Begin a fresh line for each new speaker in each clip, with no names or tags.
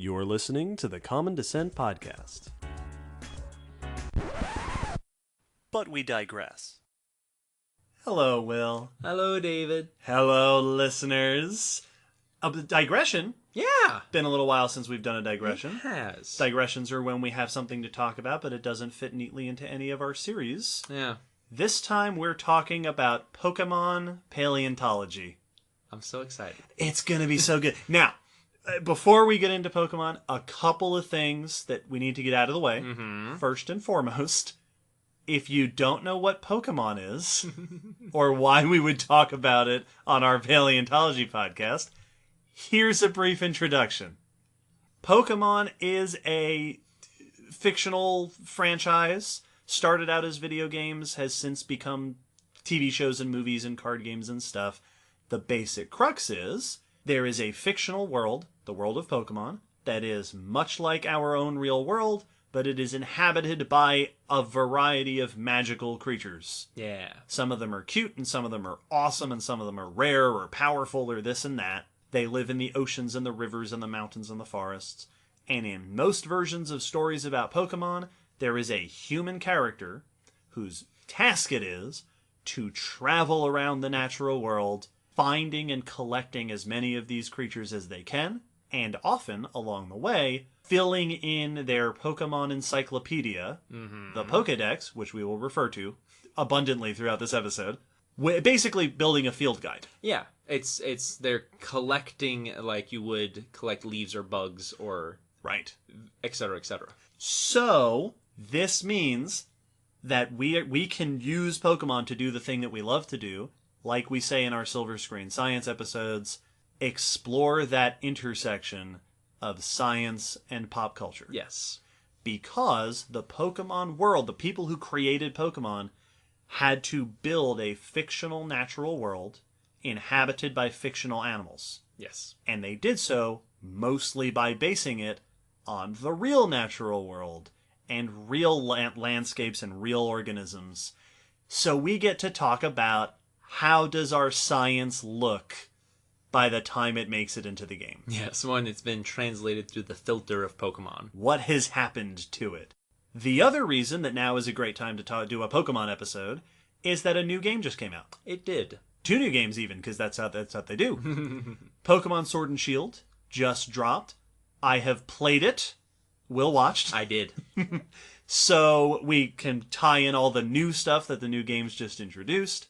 You're listening to the Common Descent Podcast. But we digress. Hello, Will.
Hello, David.
Hello, listeners. Digression.
Yeah.
Been a little while since we've done a digression.
It has.
Digressions are when we have something to talk about, but it doesn't fit neatly into any of our series.
Yeah.
This time we're talking about Pokémon Paleontology.
I'm so excited.
It's going to be so good. Now, before we get into Pokemon, a couple of things that we need to get out of the way.
Mm-hmm.
First and foremost, if you don't know what Pokemon is, or why we would talk about it on our Paleontology podcast, here's a brief introduction. Pokemon is a fictional franchise, started out as video games, has since become TV shows and movies and card games and stuff. The basic crux is, there is a fictional world, the world of Pokemon, that is much like our own real world, but it is inhabited by a variety of magical creatures.
Yeah.
Some of them are cute, and some of them are awesome, and some of them are rare or powerful or this and that. They live in the oceans and the rivers and the mountains and the forests. And in most versions of stories about Pokemon, there is a human character whose task it is to travel around the natural world, finding and collecting as many of these creatures as they can, and often, along the way, filling in their Pokemon encyclopedia, the Pokédex, which we will refer to abundantly throughout this episode, basically building a field guide.
Yeah. It's they're collecting like you would collect leaves or bugs or
Right.
et cetera, et cetera.
So, this means that we can use Pokemon to do the thing that we love to do, like we say in our Silver Screen Science episodes, explore that intersection of science and pop culture.
Yes.
Because the Pokemon world, the people who created Pokemon, had to build a fictional natural world inhabited by fictional animals.
Yes.
And they did so mostly by basing it on the real natural world and real landscapes and real organisms. So we get to talk about how does our science look by the time it makes it into the game.
Yes, one, it's been translated through the filter of Pokemon.
What has happened to it? The other reason that now is a great time to do a Pokemon episode is that a new game just came out.
It did.
2 new games even, because that's how they do. Pokemon Sword and Shield just dropped. I have played it. Will watched.
I did.
So we can tie in all the new stuff that the new games just introduced.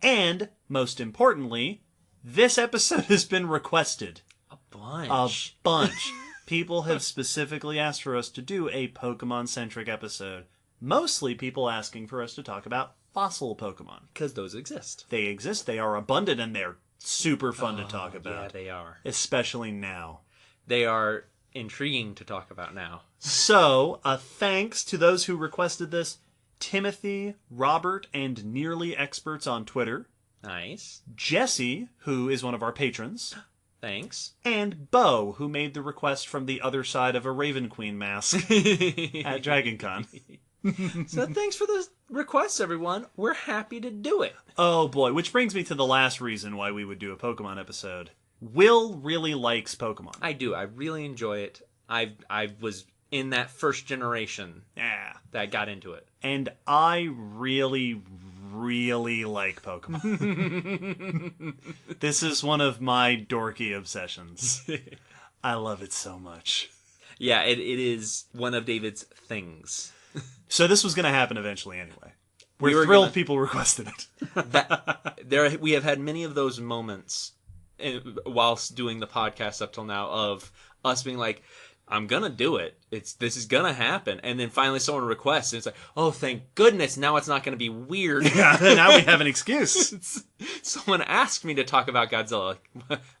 And, most importantly, this episode has been requested.
A bunch.
A bunch. People have specifically asked for us to do a Pokemon-centric episode. Mostly people asking for us to talk about fossil Pokemon.
Because those exist.
They exist, they are abundant, and they're super fun to talk
Yeah,
about.
they are.
Especially now.
They are intriguing to talk about now.
So, thanks to those who requested this. Timothy, Robert, and Nearly Experts on Twitter.
Nice.
Jesse, who is one of our patrons.
Thanks.
And Bo, who made the request from the other side of a Raven Queen mask at DragonCon.
So thanks for the requests, everyone. We're happy to do it.
Oh boy, which brings me to the last reason why we would do a Pokemon episode. Will really likes Pokemon.
I do. I really enjoy it. I was in that first generation
Yeah.
that got into it.
And I really, really like Pokemon. This is one of my dorky obsessions. I love it so much.
Yeah, it is one of David's things.
So this was going to happen eventually anyway.
We
We're
were
thrilled
gonna-
people requested it.
We have had many of those moments whilst doing the podcast up till now of us being like, I'm gonna do it. This is gonna happen, and then finally someone requests, and it's like, oh, thank goodness! Now it's not gonna be weird.
Yeah, now we have an excuse.
Someone asked me to talk about Godzilla.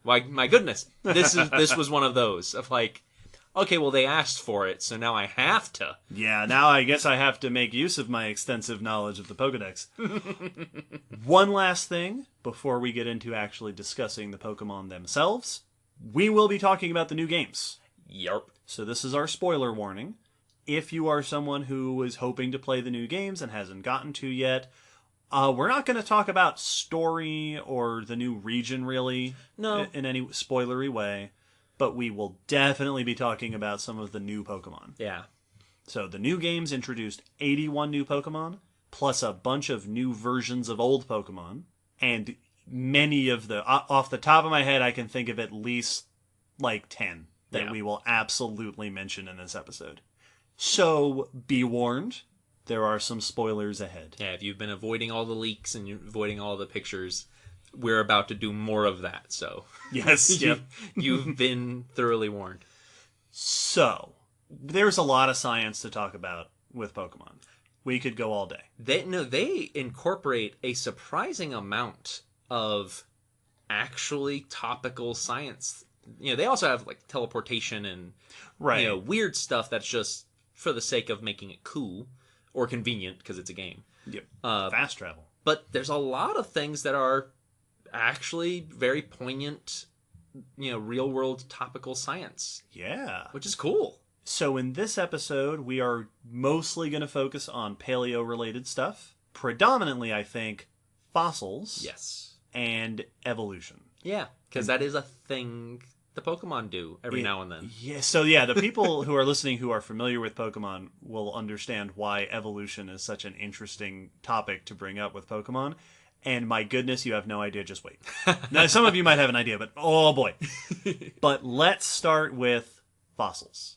Why, my goodness, this was one of those of like, okay, well they asked for it, so now I have to.
Yeah, now I guess I have to make use of my extensive knowledge of the Pokédex. One last thing before we get into actually discussing the Pokemon themselves. We will be talking about the new games.
Yarp.
So this is our spoiler warning. If you are someone who is hoping to play the new games and hasn't gotten to yet, we're not going to talk about story or the new region really
No.
in any spoilery way. but we will definitely be talking about some of the new Pokemon.
Yeah.
So the new games introduced 81 new Pokemon, plus a bunch of new versions of old Pokemon, and many of the... Off the top of my head, I can think of at least like 10 that we will absolutely mention in this episode. So be warned, there are some spoilers ahead.
Yeah, if you've been avoiding all the leaks and you're avoiding all the pictures, we're about to do more of that, so...
Yes, yep.
You've been thoroughly warned.
So, there's a lot of science to talk about with Pokemon. We could go all day.
They incorporate a surprising amount of actually topical science. They also have like teleportation and weird stuff that's just for the sake of making it cool or convenient because it's a game.
Yep. Fast travel.
But there's a lot of things that are actually very poignant, real world topical science.
Yeah.
Which is cool.
So in this episode, we are mostly going to focus on paleo-related stuff. Predominantly, I think, fossils.
Yes.
And evolution.
Yeah, because that is a thing the Pokemon do every now and then.
Yeah, so the people who are listening who are familiar with Pokemon will understand why evolution is such an interesting topic to bring up with Pokemon. And my goodness, you have no idea, just wait. Now, some of you might have an idea, but oh boy. But let's start with fossils.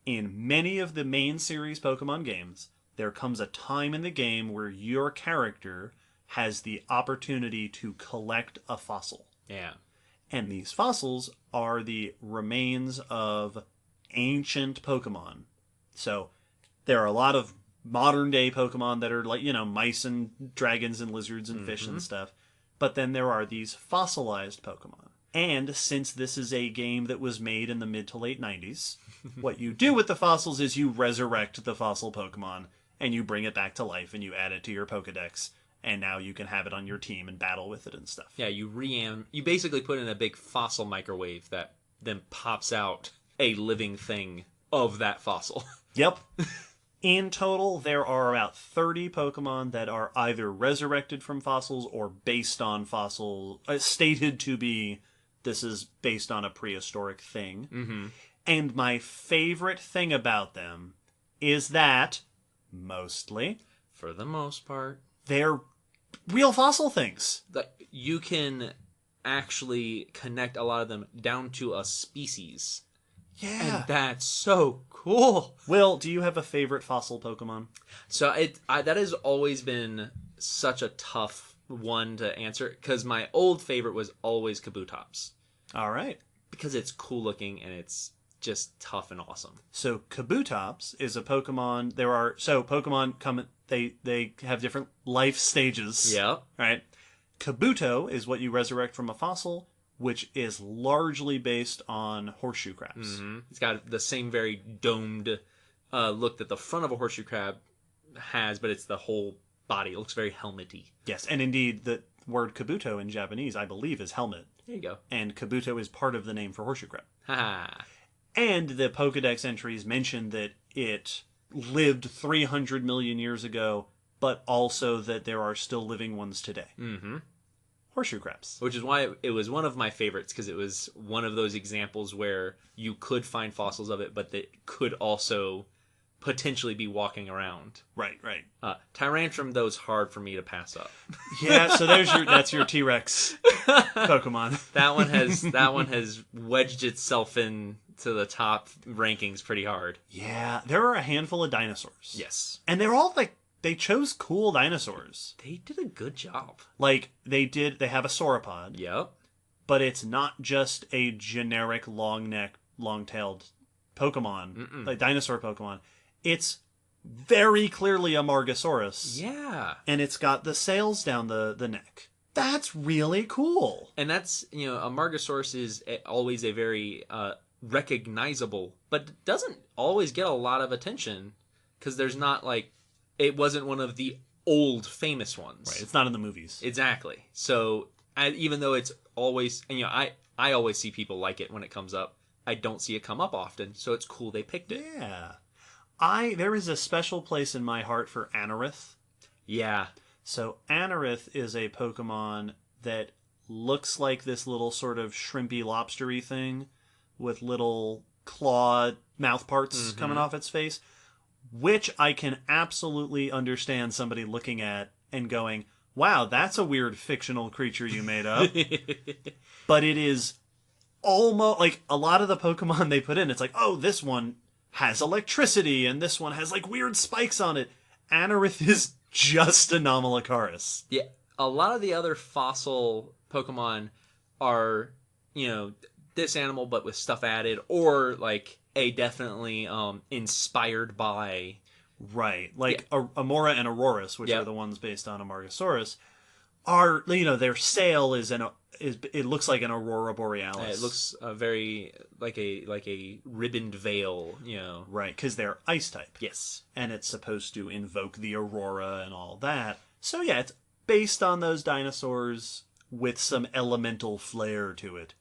In many of the main series Pokemon games, there comes a time in the game where your character has the opportunity to collect a fossil.
Yeah.
And these fossils are the remains of ancient Pokemon. So there are a lot of modern day Pokemon that are like, mice and dragons and lizards and fish and stuff. But then there are these fossilized Pokemon. And since this is a game that was made in the mid to late 90s, what you do with the fossils is you resurrect the fossil Pokemon and you bring it back to life and you add it to your Pokedex. And now you can have it on your team and battle with it and stuff.
Yeah, you basically put in a big fossil microwave that then pops out a living thing of that fossil.
Yep. In total, there are about 30 Pokemon that are either resurrected from fossils or based on fossils, stated to be, this is based on a prehistoric thing.
Mm-hmm.
And my favorite thing about them is that, mostly,
for the most part,
they're real fossil things.
You can actually connect a lot of them down to a species.
Yeah.
And that's so cool.
Will, do you have a favorite fossil Pokemon?
So that has always been such a tough one to answer, because my old favorite was always Kabutops.
All right.
Because it's cool looking and it's just tough and awesome.
So Kabutops is a Pokemon. Pokemon come. They have different life stages.
Yeah.
Right. Kabuto is what you resurrect from a fossil, which is largely based on horseshoe crabs.
Mm-hmm. It's got the same very domed look that the front of a horseshoe crab has, but it's the whole body. It looks very helmety.
Yes, and indeed, the word Kabuto in Japanese, I believe, is helmet.
There you go.
And Kabuto is part of the name for horseshoe crab.
Ha.
And the Pokedex entries mention that it lived 300 million years ago, but also that there are still living ones today.
Mm-hmm.
Horseshoe crabs.
Which is why it was one of my favorites, because it was one of those examples where you could find fossils of it, but that could also potentially be walking around.
Right.
Tyrantrum, though, is hard for me to pass up.
Yeah, so that's your T-Rex Pokemon.
That one has wedged itself in to the top rankings pretty hard.
Yeah, there are a handful of dinosaurs.
Yes.
And they're all they chose cool dinosaurs.
They did a good job.
Like, they have a sauropod.
Yep.
But it's not just a generic long-necked, long-tailed Pokemon, like dinosaur Pokemon. It's very clearly a Margosaurus.
Yeah.
And it's got the sails down the neck. That's really cool.
And that's, a Margosaurus is always a very recognizable, but doesn't always get a lot of attention, because there's not it wasn't one of the old famous ones.
Right, it's not in the movies.
Exactly. So even though it's always, I always see people like it when it comes up, I don't see it come up often, so it's cool they picked it.
Yeah. There is a special place in my heart for Anorith.
Yeah.
So Anorith is a Pokemon that looks like this little sort of shrimpy lobstery thing, with little claw mouth parts coming off its face, which I can absolutely understand somebody looking at and going, wow, that's a weird fictional creature you made up. But it is almost like a lot of the Pokemon they put in, it's like, oh, this one has electricity and this one has like weird spikes on it. Anorith is just a Anomalocaris.
Yeah, a lot of the other fossil Pokemon are, this animal but with stuff added, or like a definitely inspired by.
Right, like Amora and Aurorus, which are the ones based on Amargasaurus, are, their sail is it looks like an Aurora Borealis.
It looks very like a ribboned veil,
Right, because they're ice type.
Yes,
and it's supposed to invoke the Aurora and all that. So yeah, it's based on those dinosaurs with some elemental flair to it.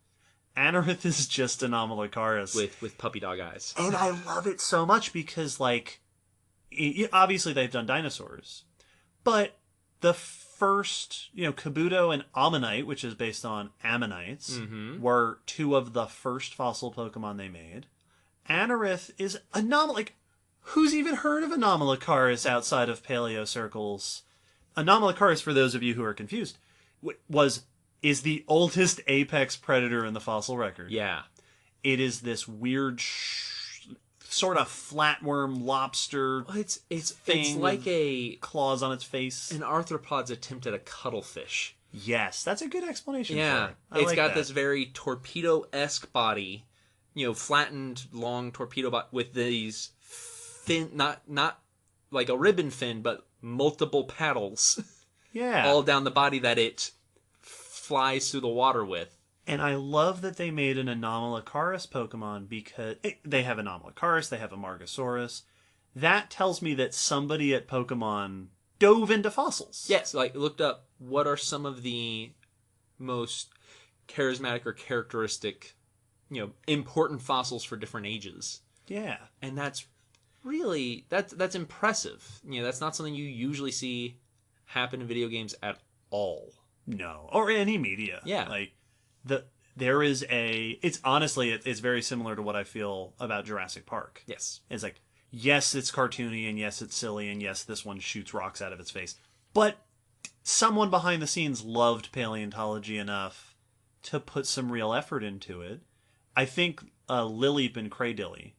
Anorith is just a Anomalocaris
with puppy dog eyes,
and I love it so much because, like, obviously they've done dinosaurs, but the first, Kabuto and Ammonite, which is based on ammonites, were two of the first fossil Pokemon they made. Anorith is like, who's even heard of Anomalocaris outside of paleo circles? Anomalocaris, for those of you who are confused, is the oldest apex predator in the fossil record.
Yeah.
It is this weird sort of flatworm lobster.
It's like a
claws on its face.
An arthropod's attempt at a cuttlefish.
Yes, that's a good explanation.
Yeah,
for it.
It's got this very torpedo-esque body, flattened, long torpedo body with these fin, not like a ribbon fin, but multiple paddles.
Yeah,
all down the body that it flies through the water with.
And I love that they made an Anomalocaris Pokemon because they have Anomalocaris, they have Amargasaurus. That tells me that somebody at Pokemon dove into fossils.
Yes, like looked up what are some of the most charismatic or characteristic, important fossils for different ages.
Yeah.
And that's really, that's impressive. That's not something you usually see happen in video games at all.
No. Or any media.
Yeah.
Like, it's honestly, it's very similar to what I feel about Jurassic Park.
Yes.
It's like, yes, it's cartoony, and yes, it's silly, and yes, this one shoots rocks out of its face. But someone behind the scenes loved paleontology enough to put some real effort into it. I think Lileep and Cradilly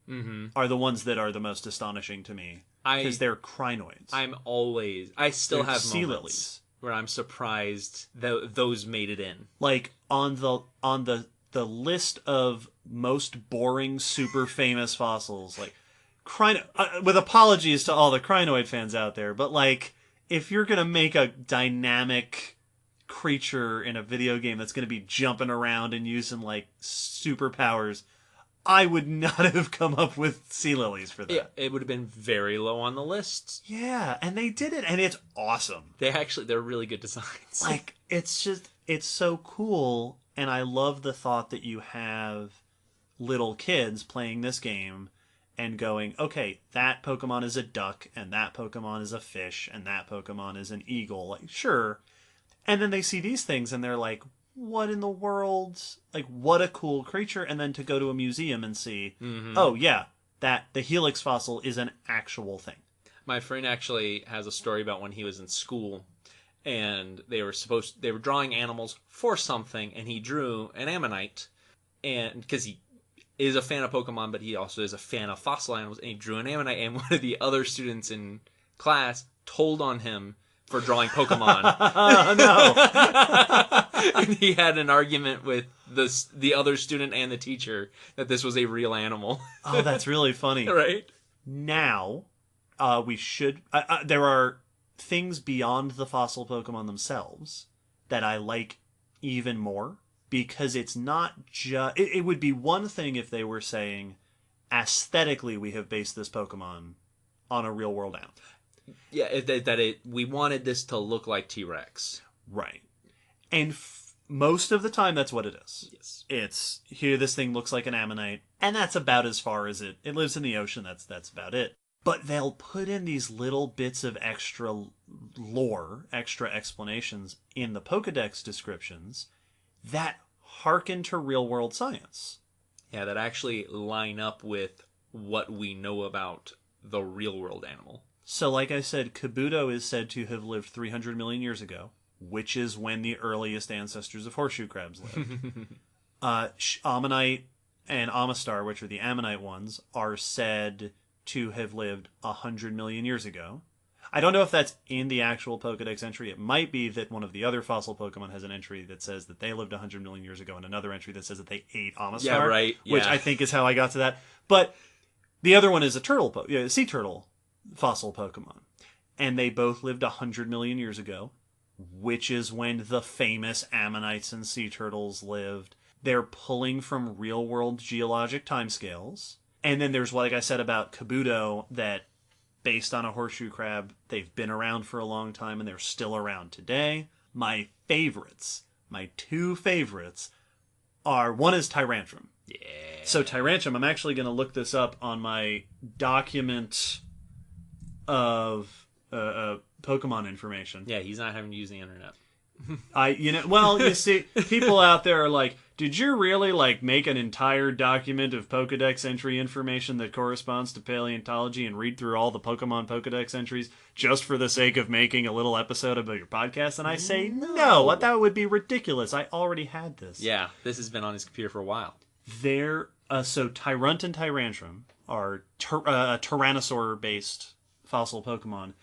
are the ones that are the most astonishing to me. Because they're crinoids.
I still have
sea
moments
lilies
where I'm surprised that those made it in.
Like, on the list of most boring, super famous fossils, like, with apologies to all the crinoid fans out there, but, like, if you're going to make a dynamic creature in a video game that's going to be jumping around and using, like, superpowers, I would not have come up with sea lilies for that.
Yeah, it would have been very low on the list.
Yeah, and they did it, and it's awesome.
They're really good designs.
Like, it's so cool, and I love the thought that you have little kids playing this game and going, okay, that Pokemon is a duck, and that Pokemon is a fish, and that Pokemon is an eagle. Like, sure. And then they see these things, and they're like, what in the world? Like, what a cool creature. And then to go to a museum and see, oh, yeah, that the Helix fossil is an actual thing.
My friend actually has a story about when he was in school, and they were drawing animals for something, and he drew an Ammonite, and because he is a fan of Pokemon, but he also is a fan of fossil animals, and he drew an Ammonite, and one of the other students in class told on him for drawing Pokemon.
Oh, no.
And he had an argument with the other student and the teacher that this was a real animal.
Oh, that's really funny.
Right?
Now, we should... there are things beyond the fossil Pokemon themselves that I like even more, because it's not just... It would be one thing if they were saying, aesthetically, we have based this Pokemon on a real-world animal.
Yeah, we wanted this to look like T-Rex.
Right. And most of the time, that's what it is.
Yes.
It's, here, this thing looks like an Ammonite, and that's about as far as it lives in the ocean, that's about it. But they'll put in these little bits of extra lore, extra explanations in the Pokedex descriptions that harken to real-world science.
Yeah, that actually line up with what we know about the real world animal.
So, like I said, Kabuto is said to have lived 300 million years ago, which is when the earliest ancestors of horseshoe crabs lived. Ammonite and Amistar, which are the ammonite ones, are said to have lived 100 million years ago. I don't know if that's in the actual Pokedex entry. It might be that one of the other fossil Pokemon has an entry that says that they lived 100 million years ago, and another entry that says that they ate Amistar.
Yeah, right. Yeah.
Which I think is how I got to that. But the other one is a sea turtle fossil Pokemon. And they both lived 100 million years ago, which is when the famous ammonites and sea turtles lived. They're pulling from real-world geologic timescales. And then there's, like I said about Kabuto, that based on a horseshoe crab, they've been around for a long time and they're still around today. My two favorites are, one is Tyrantrum.
Yeah.
So Tyrantrum, I'm actually going to look this up on my document of Pokemon information.
Yeah, he's not having to use the internet.
You see, people out there are like, did you really, make an entire document of Pokedex entry information that corresponds to paleontology and read through all the Pokemon Pokedex entries just for the sake of making a little episode about your podcast? And I say, no, that would be ridiculous. I already had this.
Yeah, this has been on his computer for a while.
So Tyrunt and Tyrantrum are Tyrannosaur-based fossil Pokemon,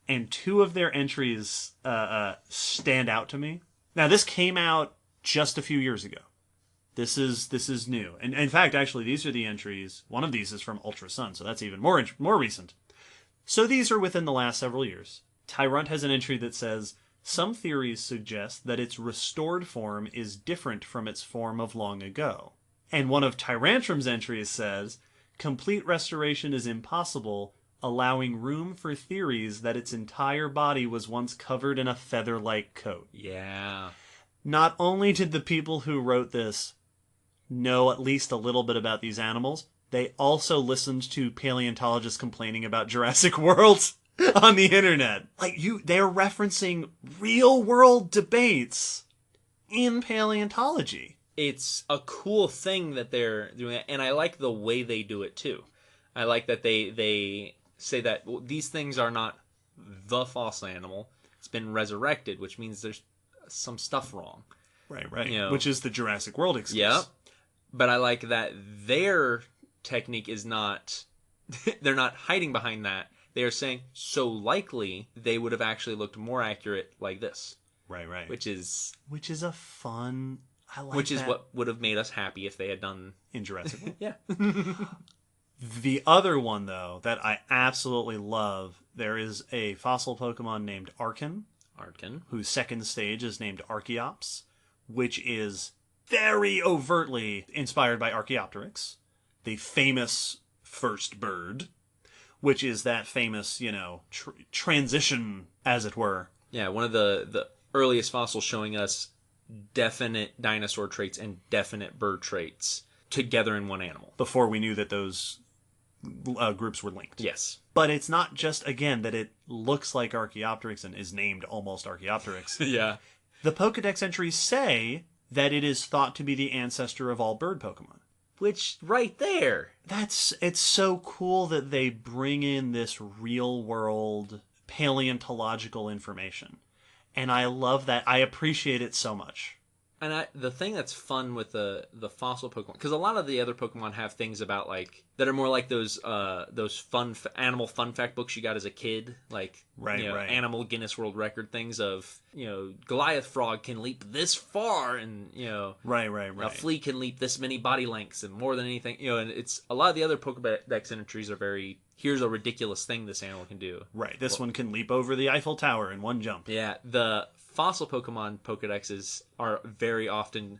and two of their entries stand out to me. Now, this came out just a few years ago. This is new. And in fact, actually, these are the entries. One of these is from Ultra Sun, so that's even more recent. So these are within the last several years. Tyrunt has an entry that says, some theories suggest that its restored form is different from its form of long ago. And one of Tyrantrum's entries says, complete restoration is impossible, allowing room for theories that its entire body was once covered in a feather-like coat.
Yeah.
Not only did the people who wrote this know at least a little bit about these animals, they also listened to paleontologists complaining about Jurassic World on the internet. They're referencing real-world debates in paleontology.
It's a cool thing that they're doing, and I like the way they do it, too. I like that they say that these things are not the fossil animal. It's been resurrected, which means there's some stuff wrong.
Right. Which is the Jurassic World excuse.
Yeah. But I like that their technique is not... they're not hiding behind that. They are saying, so likely they would have actually looked more accurate like this.
Right.
Which is
a fun... I like
which is
that.
what would have made us happy if they had done...
In Jurassic World.
Yeah.
The other one, though, that I absolutely love, there is a fossil Pokemon named Arkin, whose second stage is named Archeops, which is very overtly inspired by Archaeopteryx, the famous first bird, which is that famous, transition, as it were.
Yeah, one of the earliest fossils showing us definite dinosaur traits and definite bird traits together in one animal.
Before we knew that those groups were linked.
Yes.
But it's not just, again, that it looks like Archaeopteryx and is named almost Archaeopteryx.
Yeah.
The Pokedex entries say that it is thought to be the ancestor of all bird Pokemon.
Which, right there.
It's so cool that they bring in this real-world paleontological information. And I love that. I appreciate it so much.
And the thing that's fun with the fossil Pokemon, because a lot of the other Pokemon have things about that are more like those fun animal fun fact books you got as a kid,
right.
Animal Guinness World Record things of Goliath frog can leap this far, and
right.
A flea can leap this many body lengths, and more than anything, and it's a lot of the other Pokedex entries are very, here's a ridiculous thing this animal can do.
Right, this one can leap over the Eiffel Tower in one jump.
Yeah, the fossil Pokemon Pokedexes are very often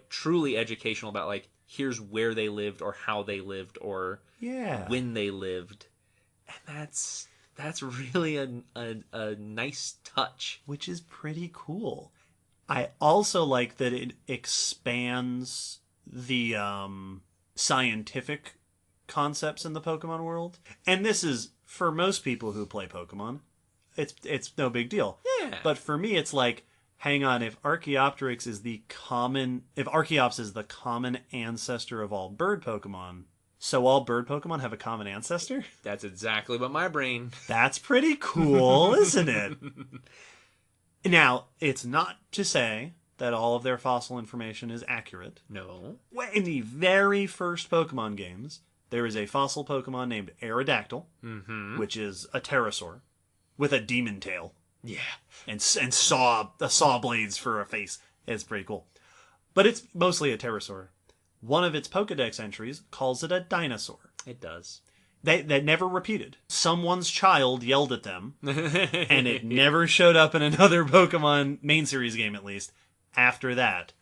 truly educational about here's where they lived or how they lived or when they lived, and that's really a nice touch,
which is pretty cool. I also like that it expands the scientific concepts in the Pokemon world, and this is for most people who play Pokemon. It's no big deal.
Yeah.
But for me, it's like, Hang on, if Archaeopteryx is the common... If Archaeops is the common ancestor of all bird Pokemon, so all bird Pokemon have a common ancestor?
That's exactly what my brain...
That's pretty cool, isn't it? Now, it's not to say that all of their fossil information is accurate.
No.
In the very first Pokemon games, there is a fossil Pokemon named Aerodactyl, which is a pterosaur with a demon tail.
Yeah.
And saw blades for a face. It's pretty cool. But it's mostly a pterosaur. One of its Pokedex entries calls it a dinosaur.
It does.
That never repeated. Someone's child yelled at them, and it never showed up in another Pokemon main series game, at least, after that.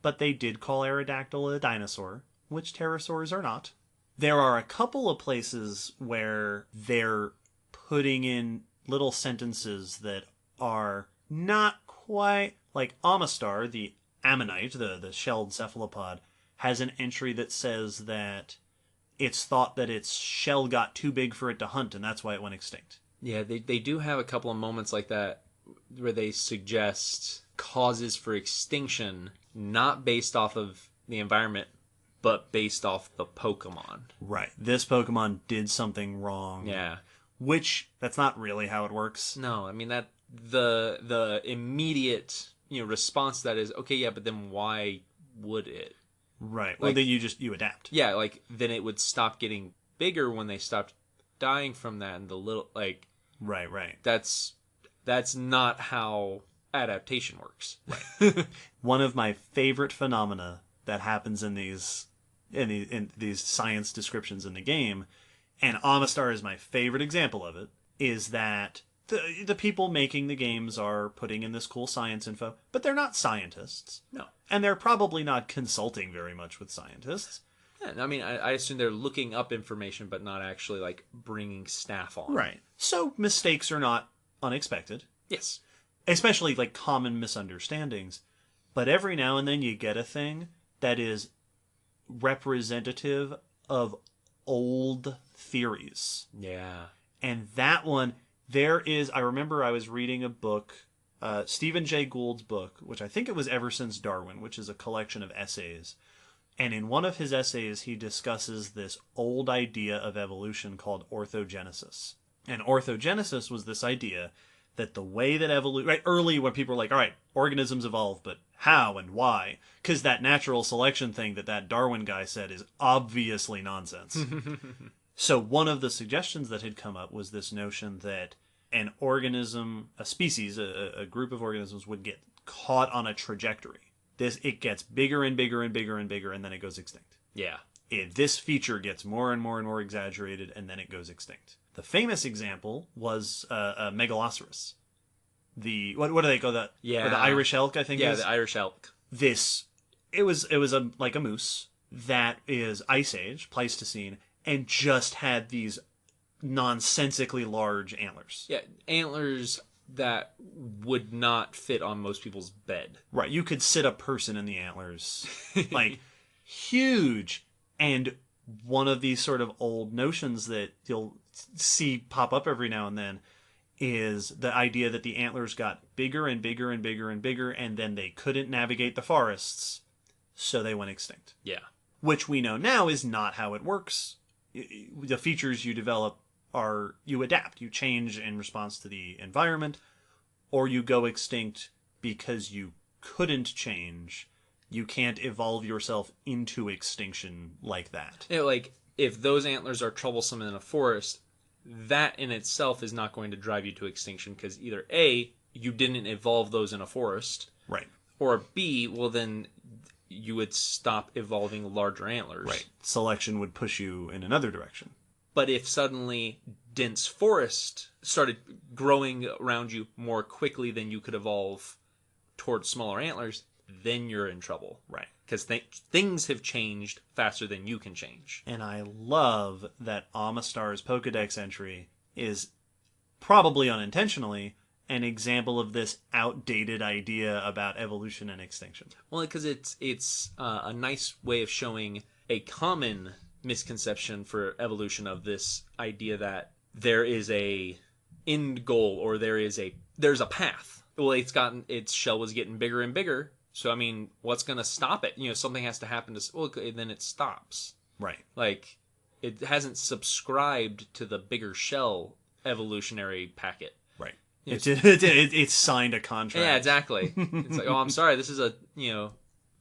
But they did call Aerodactyl a dinosaur, which pterosaurs are not. There are a couple of places where they're putting in little sentences that are not quite... Like Amistar, the ammonite, the shelled cephalopod, has an entry that says that it's thought that its shell got too big for it to hunt, and that's why it went extinct.
Yeah, they do have a couple of moments like that where they suggest causes for extinction not based off of the environment, but based off the Pokemon.
Right. This Pokemon did something wrong.
Yeah.
Which, that's not really how it works.
No, I mean, that the immediate response to that is, okay, yeah, but then why would it?
Right. Well, then you adapt.
Yeah, like, then it would stop getting bigger when they stopped dying from that, and the little, like...
Right.
That's not how adaptation works.
Right. One of my favorite phenomena that happens in these science descriptions in the game, and Amistar is my favorite example of it, is that the people making the games are putting in this cool science info, but they're not scientists.
No.
And they're probably not consulting very much with scientists.
Yeah, I mean, I assume they're looking up information, but not actually, like, bringing staff on.
Right. So mistakes are not unexpected.
Yes.
Especially, like, common misunderstandings. But every now and then you get a thing that is representative of old theories.
Yeah.
And that one, I remember I was reading a book, Stephen Jay Gould's book, which I think it was Ever Since Darwin, which is a collection of essays. And in one of his essays, he discusses this old idea of evolution called orthogenesis. And orthogenesis was this idea that the way that evolution... Right, early when people were like, all right, organisms evolve, but how and why? Because that natural selection thing that Darwin guy said is obviously nonsense. So one of the suggestions that had come up was this notion that an organism, a species, a group of organisms would get caught on a trajectory. It gets bigger and bigger and bigger and bigger, and then it goes extinct.
Yeah.
This feature gets more and more and more exaggerated, and then it goes extinct. The famous example was Megaloceros. What do they call that?
Yeah.
Or the Irish elk, I think.
Yeah, the Irish elk.
It was like a moose that is Ice Age, Pleistocene, and just had these nonsensically large antlers.
Yeah, antlers that would not fit on most people's bed.
Right, you could sit a person in the antlers. Like, huge. And one of these sort of old notions that you'll see pop up every now and then is the idea that the antlers got bigger and bigger and bigger and bigger, and then they couldn't navigate the forests, so they went extinct.
Yeah.
Which we know now is not how it works. The features you develop are, you adapt, you change in response to the environment, or you go extinct because you couldn't change. You can't evolve yourself into extinction like that.
Like, if those antlers are troublesome in a forest, that in itself is not going to drive you to extinction, because either A, you didn't evolve those in a forest,
right,
or B, well then you would stop evolving larger antlers.
Right. Selection would push you in another direction.
But if suddenly dense forest started growing around you more quickly than you could evolve towards smaller antlers, then you're in trouble.
Right.
Because things have changed faster than you can change.
And I love that Amistar's Pokedex entry is, probably unintentionally, an example of this outdated idea about evolution and extinction.
Well, because it's a nice way of showing a common misconception for evolution of this idea that there is a end goal, or there's a path. Well, its shell was getting bigger and bigger. So, I mean, what's going to stop it? Something has to happen then it stops.
Right.
Like, it hasn't subscribed to the bigger shell evolutionary packet.
Right. It's signed a contract.
Yeah, exactly. It's like, oh, I'm sorry, this is a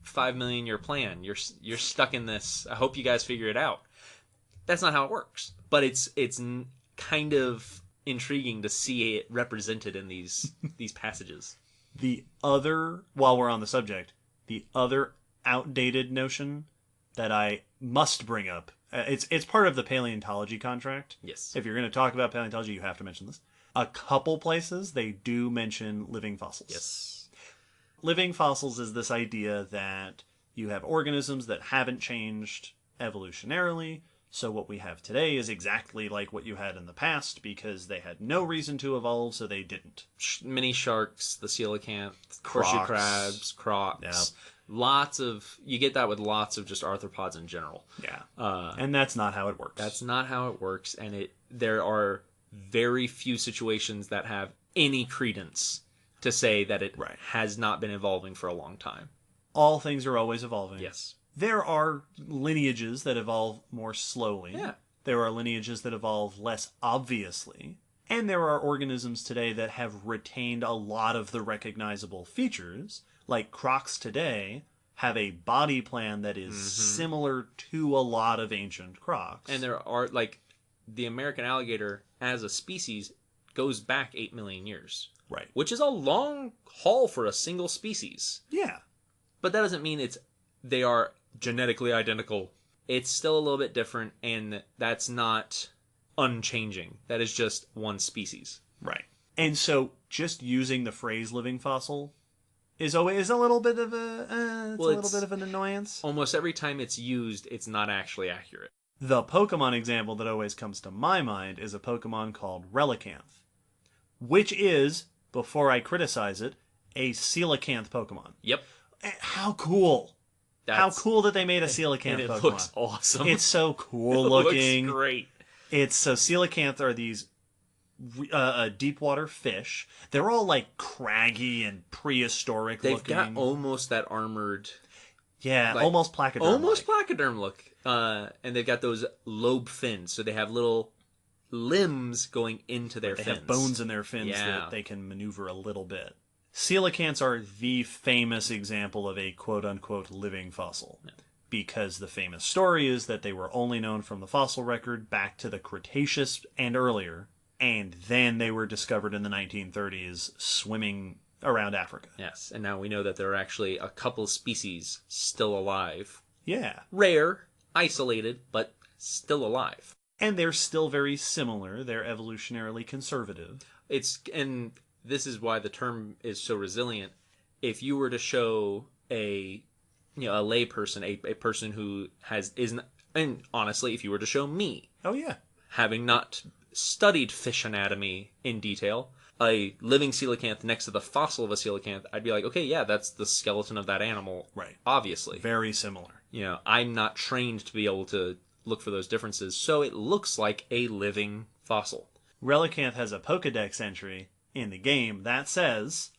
5 million year plan. You're stuck in this. I hope you guys figure it out. That's not how it works. But it's kind of intriguing to see it represented in these passages.
While we're on the subject, the other outdated notion that I must bring up, it's part of the paleontology contract.
Yes.
If you're going to talk about paleontology, you have to mention this. A couple places, they do mention living fossils.
Yes.
Living fossils is this idea that you have organisms that haven't changed evolutionarily. So what we have today is exactly like what you had in the past because they had no reason to evolve, so they didn't.
Mini sharks, the coelacanth, horseshoe crabs, crocs. Yeah. You get that with lots of just arthropods in general.
Yeah. And that's not how it works.
That's not how it works, and there are very few situations that have any credence to say that it has not been evolving for a long time.
All things are always evolving.
Yes.
There are lineages that evolve more slowly.
Yeah.
There are lineages that evolve less obviously. And there are organisms today that have retained a lot of the recognizable features. Like crocs today have a body plan that is similar to a lot of ancient crocs.
And there are, like, the American alligator as a species goes back 8 million years.
Right.
Which is a long haul for a single species.
Yeah.
But that doesn't mean they are genetically identical. It's still a little bit different, and that's not unchanging. That is just one species.
Right. And so just using the phrase living fossil is always a little bit of an annoyance.
Almost every time it's used, it's not actually accurate.
The Pokemon example that always comes to my mind is a Pokemon called Relicanth, which is, before I criticize it, a coelacanth Pokemon.
Yep.
How cool. How cool that they made a coelacanth
and it
Pokemon.
Looks awesome.
It's so cool looking.
It looks great.
Coelacanth are these deep water fish. They're all like craggy and prehistoric looking.
They've got almost that armored...
Yeah, like, almost placoderm.
Almost placoderm look. And they've got those lobe fins, so they have little limbs going into their fins. They have
bones in their fins that they can maneuver a little bit. Coelacanths are the famous example of a quote-unquote living fossil. Yeah. Because the famous story is that they were only known from the fossil record back to the Cretaceous and earlier, and then they were discovered in the 1930s swimming around Africa.
Yes, and now we know that there are actually a couple species still alive.
Yeah.
Rare, isolated, but still alive.
And they're still very similar. They're evolutionarily conservative.
And this is why the term is so resilient. If you were to show a layperson, a person who isn't, and honestly, if you were to show me, having not studied fish anatomy in detail, a living coelacanth next to the fossil of a coelacanth, I'd be like, okay, yeah, that's the skeleton of that animal.
Right.
Obviously.
Very similar.
I'm not trained to be able to look for those differences, so it looks like a living fossil.
Relicanth has a Pokedex entry in the game that says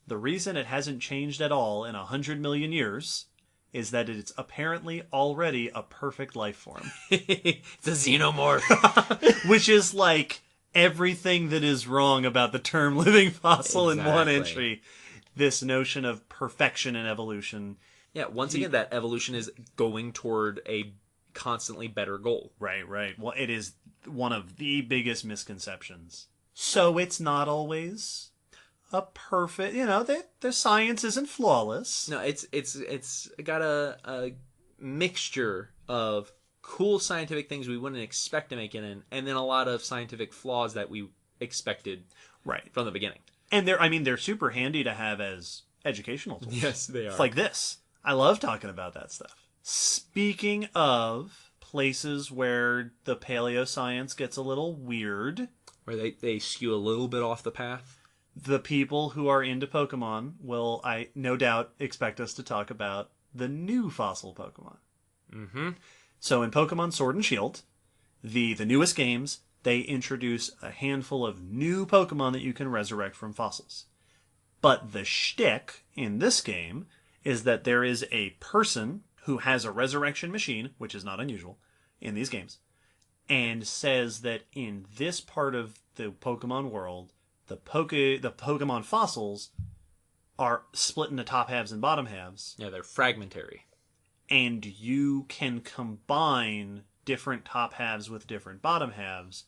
the reason it hasn't changed at all in 100 million years is that it's apparently already a perfect life form.
It's a xenomorph.
Which is like everything that is wrong about the term living fossil in one entry. This notion of perfection in evolution.
Yeah, once again, that evolution is going toward a constantly better goal.
Right. Well, it is one of the biggest misconceptions. So it's not always a perfect, the science isn't flawless.
No, it's got a mixture of cool scientific things we wouldn't expect to make it in, and then a lot of scientific flaws that we expected from the beginning. And
they're super handy to have as educational tools.
Yes, they are.
It's like this. I love talking about that stuff. Speaking of places where the paleoscience gets a little weird,
where they skew a little bit off the path,
the people who are into Pokemon will, I no doubt, expect us to talk about the new fossil Pokemon.
Mm-hmm.
So in Pokemon Sword and Shield, the newest games, they introduce a handful of new Pokemon that you can resurrect from fossils. But the shtick in this game is that there is a person who has a resurrection machine, which is not unusual in these games, and says that in this part of the Pokemon world, the Pokemon fossils are split into top halves and bottom halves.
Yeah, they're fragmentary.
And you can combine different top halves with different bottom halves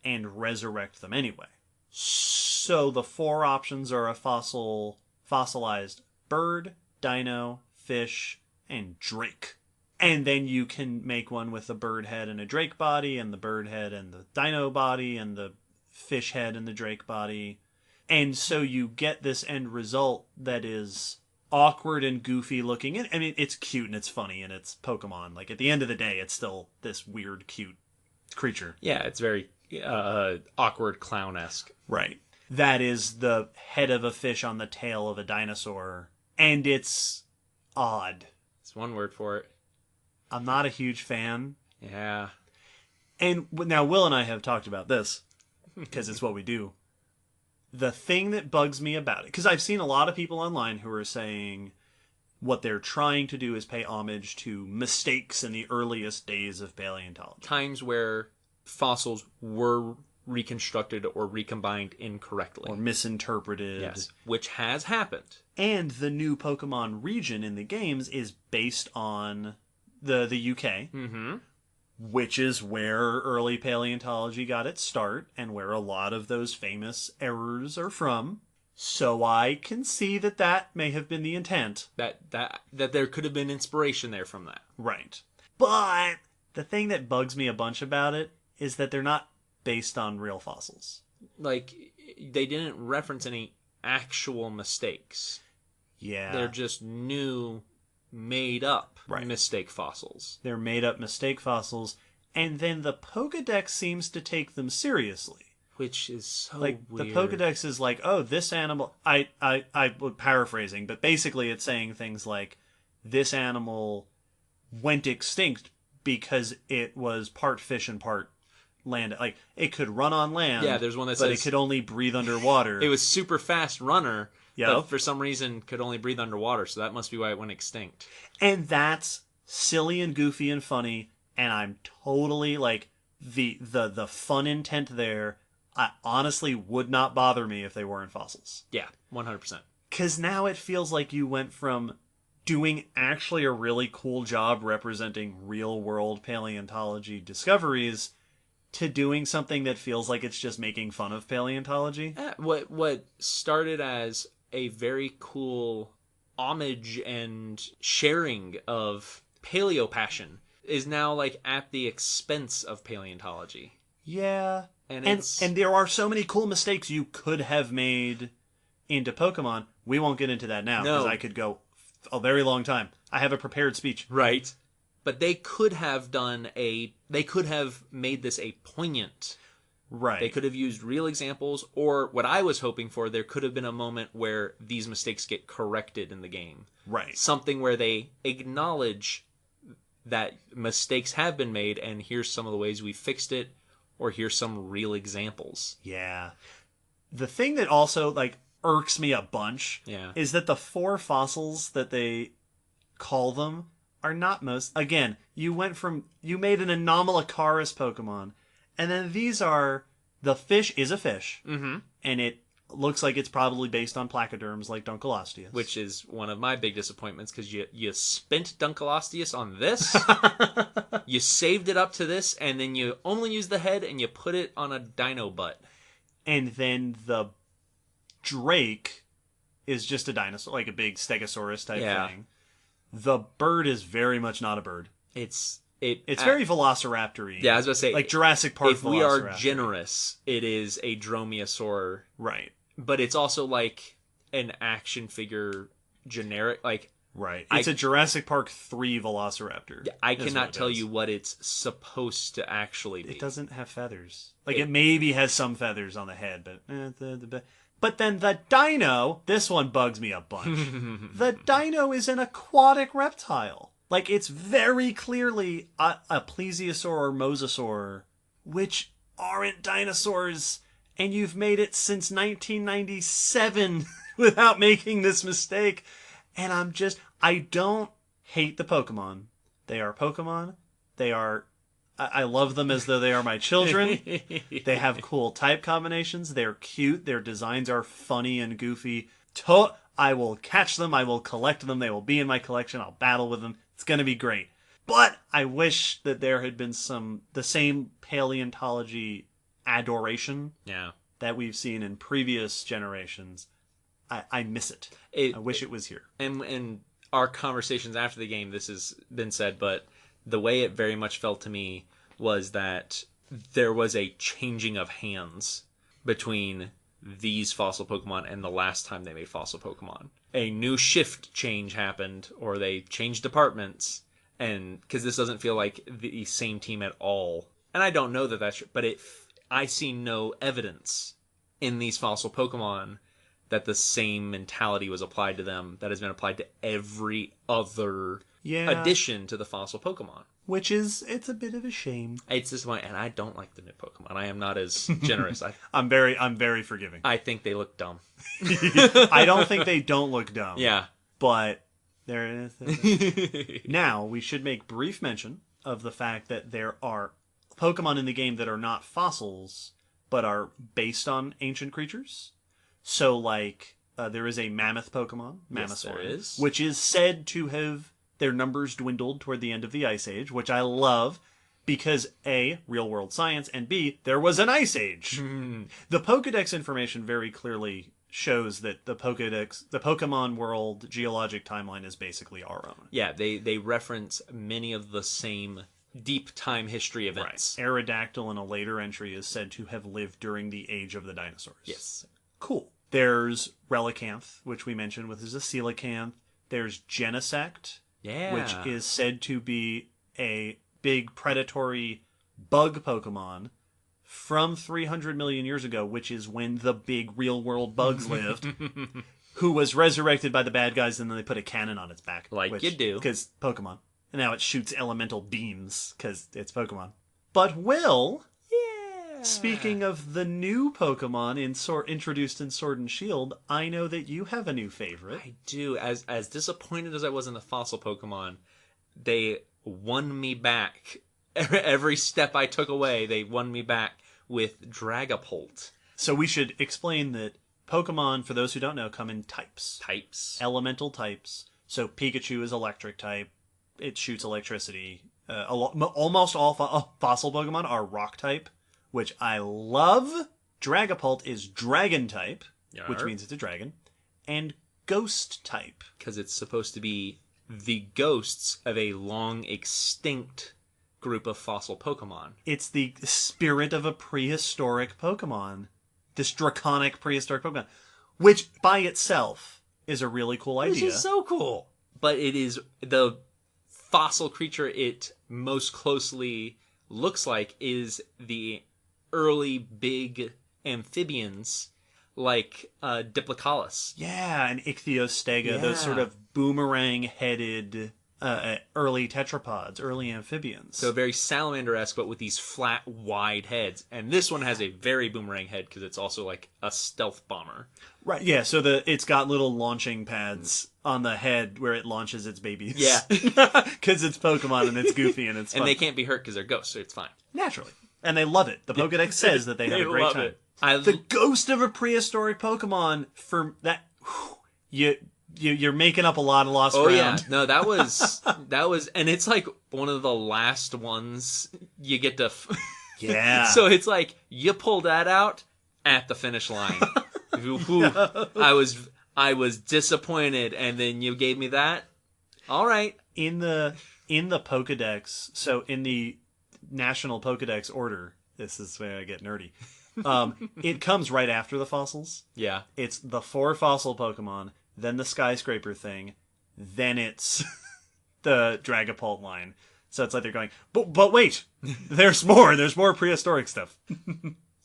and resurrect them anyway. So the 4 options are a fossilized bird, dino, fish, and drake. And then you can make one with a bird head and a drake body, and the bird head and the dino body, and the fish head and the drake body. And so you get this end result that is awkward and goofy looking. I mean, it's cute and it's funny and it's Pokemon. Like, at the end of the day, it's still this weird, cute creature.
Yeah, it's very awkward clown-esque.
Right. That is the head of a fish on the tail of a dinosaur. And it's odd.
It's one word for it.
I'm not a huge fan.
Yeah.
And now Will and I have talked about this, because it's what we do. The thing that bugs me about it, because I've seen a lot of people online who are saying what they're trying to do is pay homage to mistakes in the earliest days of paleontology.
Times where fossils were reconstructed or recombined incorrectly.
Or misinterpreted.
Yes, which has happened.
And the new Pokemon region in the games is based on the UK, which is where early paleontology got its start and where a lot of those famous errors are from. So I can see that may have been the intent.
That there could have been inspiration there from that.
Right. But the thing that bugs me a bunch about it is that they're not based on real fossils.
Like, they didn't reference any actual mistakes.
Yeah.
They're just new, made-up mistake fossils.
They're made-up mistake fossils, and then the Pokédex seems to take them seriously.
Which is so
like,
weird.
The Pokédex is like, oh, this animal... I was paraphrasing, but basically it's saying things like, this animal went extinct because it was part fish and part land. Like, it could run on land,
yeah, there's one that
but
says
it could only breathe underwater.
It was super fast runner,
yep.
but for some reason could only breathe underwater, so that must be why it went extinct.
And that's silly and goofy and funny, and I'm totally, like, the fun intent there, I honestly would not bother me if they weren't fossils.
Yeah, 100%.
Because now it feels like you went from doing actually a really cool job representing real-world paleontology discoveries to doing something that feels like it's just making fun of paleontology.
What started as a very cool homage and sharing of paleo passion is now like at the expense of paleontology.
Yeah. And there are so many cool mistakes you could have made into Pokemon. We won't get into that now because I could go a very long time. I have a prepared speech.
Right. But they could have made this a poignant.
Right.
They could have used real examples, or what I was hoping for, there could have been a moment where these mistakes get corrected in the game.
Right.
Something where they acknowledge that mistakes have been made, and here's some of the ways we fixed it, or here's some real examples.
Yeah. The thing that also, like, irks me a bunch is that the 4 fossils that they call them are not most... Again, you made an Anomalocaris Pokemon, and then these are... The fish is a fish, and it looks like it's probably based on placoderms like Dunkleosteus.
Which is one of my big disappointments, because you spent Dunkleosteus on this, you saved it up to this, and then you only used the head and you put it on a dino butt. And
then the Drake is just a dinosaur, like a big Stegosaurus type thing. The bird is very much not a bird. It's very Velociraptor-y.
Yeah, I was going to say,
like Jurassic Park.
If we are generous, it is a Dromaeosaur.
Right.
But it's also like an action figure generic, like...
Right. It's a Jurassic Park 3 Velociraptor.
I cannot tell you what it's supposed to actually be.
It doesn't have feathers. Like, it maybe has some feathers on the head, but... But then the dino, this one bugs me a bunch. The dino is an aquatic reptile. Like, it's very clearly a plesiosaur or mosasaur, which aren't dinosaurs, and you've made it since 1997 without making this mistake. And I don't hate the Pokemon. They are Pokemon. I love them as though they are my children. They have cool type combinations. They're cute. Their designs are funny and goofy. I will catch them. I will collect them. They will be in my collection. I'll battle with them. It's going to be great. But I wish that there had been the same paleontology adoration that we've seen in previous generations. I miss it. I wish it was here.
And our conversations after the game, this has been said, but the way it very much felt to me was that there was a changing of hands between these fossil Pokemon and the last time they made fossil Pokemon. A new shift change happened, or they changed departments, and because this doesn't feel like the same team at all. And I don't know that that's true, but I see no evidence in these fossil Pokemon that the same mentality was applied to them that has been applied to every other addition to the fossil Pokemon.
Which it's a bit of a shame.
It's disappointing, and I don't like the new Pokemon. I am not as generous.
I'm very forgiving.
I think they look dumb.
I don't think they don't look dumb.
Yeah.
But there it is. Now, we should make brief mention of the fact that there are Pokemon in the game that are not fossils, but are based on ancient creatures. So, there is a mammoth Pokemon, Mammosaur, which is said to have their numbers dwindled toward the end of the Ice Age, which I love because A, real-world science, and B, there was an Ice Age. The Pokedex information very clearly shows that the Pokemon world geologic timeline is basically our own.
Yeah, they reference many of the same deep time history events.
Right. Aerodactyl in a later entry is said to have lived during the age of the dinosaurs.
Yes.
Cool. There's Relicanth, which we mentioned, which is a coelacanth. There's Genesect, which is said to be a big predatory bug Pokemon from 300 million years ago, which is when the big real-world bugs lived, who was resurrected by the bad guys, and then they put a cannon on its back.
You do.
Because Pokemon. And now it shoots elemental beams, because it's Pokemon. But Will... Speaking of the new Pokemon introduced in Sword and Shield, I know that you have a new favorite.
I do. As disappointed as I was in the fossil Pokemon, they won me back. Every step I took away, they won me back with Dragapult.
So we should explain that Pokemon, for those who don't know, come in types. Elemental types. So Pikachu is electric type. It shoots electricity. Almost all fossil Pokemon are rock type, which I love. Dragapult is dragon type, which means it's a dragon, and ghost type.
Because it's supposed to be the ghosts of a long extinct group of fossil Pokemon.
It's the spirit of a prehistoric Pokemon. This draconic prehistoric Pokemon. Which, by itself, is a really cool idea.
Which is so cool. But it is the fossil creature it most closely looks like is the early big amphibians like Diplocalus.
Yeah, and Ichthyostega, those sort of boomerang-headed early tetrapods, early amphibians.
So very salamander-esque, but with these flat, wide heads. And this one has a very boomerang head because it's also like a stealth bomber.
Right, yeah, so it's got little launching pads on the head where it launches its babies.
Yeah.
Because it's Pokemon and it's goofy and it's fun.
And they can't be hurt because they're ghosts, so it's fine.
Naturally. And they love it. The Pokedex says that they have a great time. The ghost of a prehistoric Pokemon, for that... You're making up a lot of lost ground.
Yeah, no, that was, and it's like one of the last ones you get to.
Yeah.
So it's like you pull that out at the finish line. I was disappointed, and then you gave me that. All right.
In the Pokedex, so in the National Pokedex order, this is where I get nerdy. It comes right after the fossils.
Yeah.
It's the 4 fossil Pokemon, then the skyscraper thing, then it's the Dragapult line. So it's like they're going, but wait, there's more prehistoric stuff.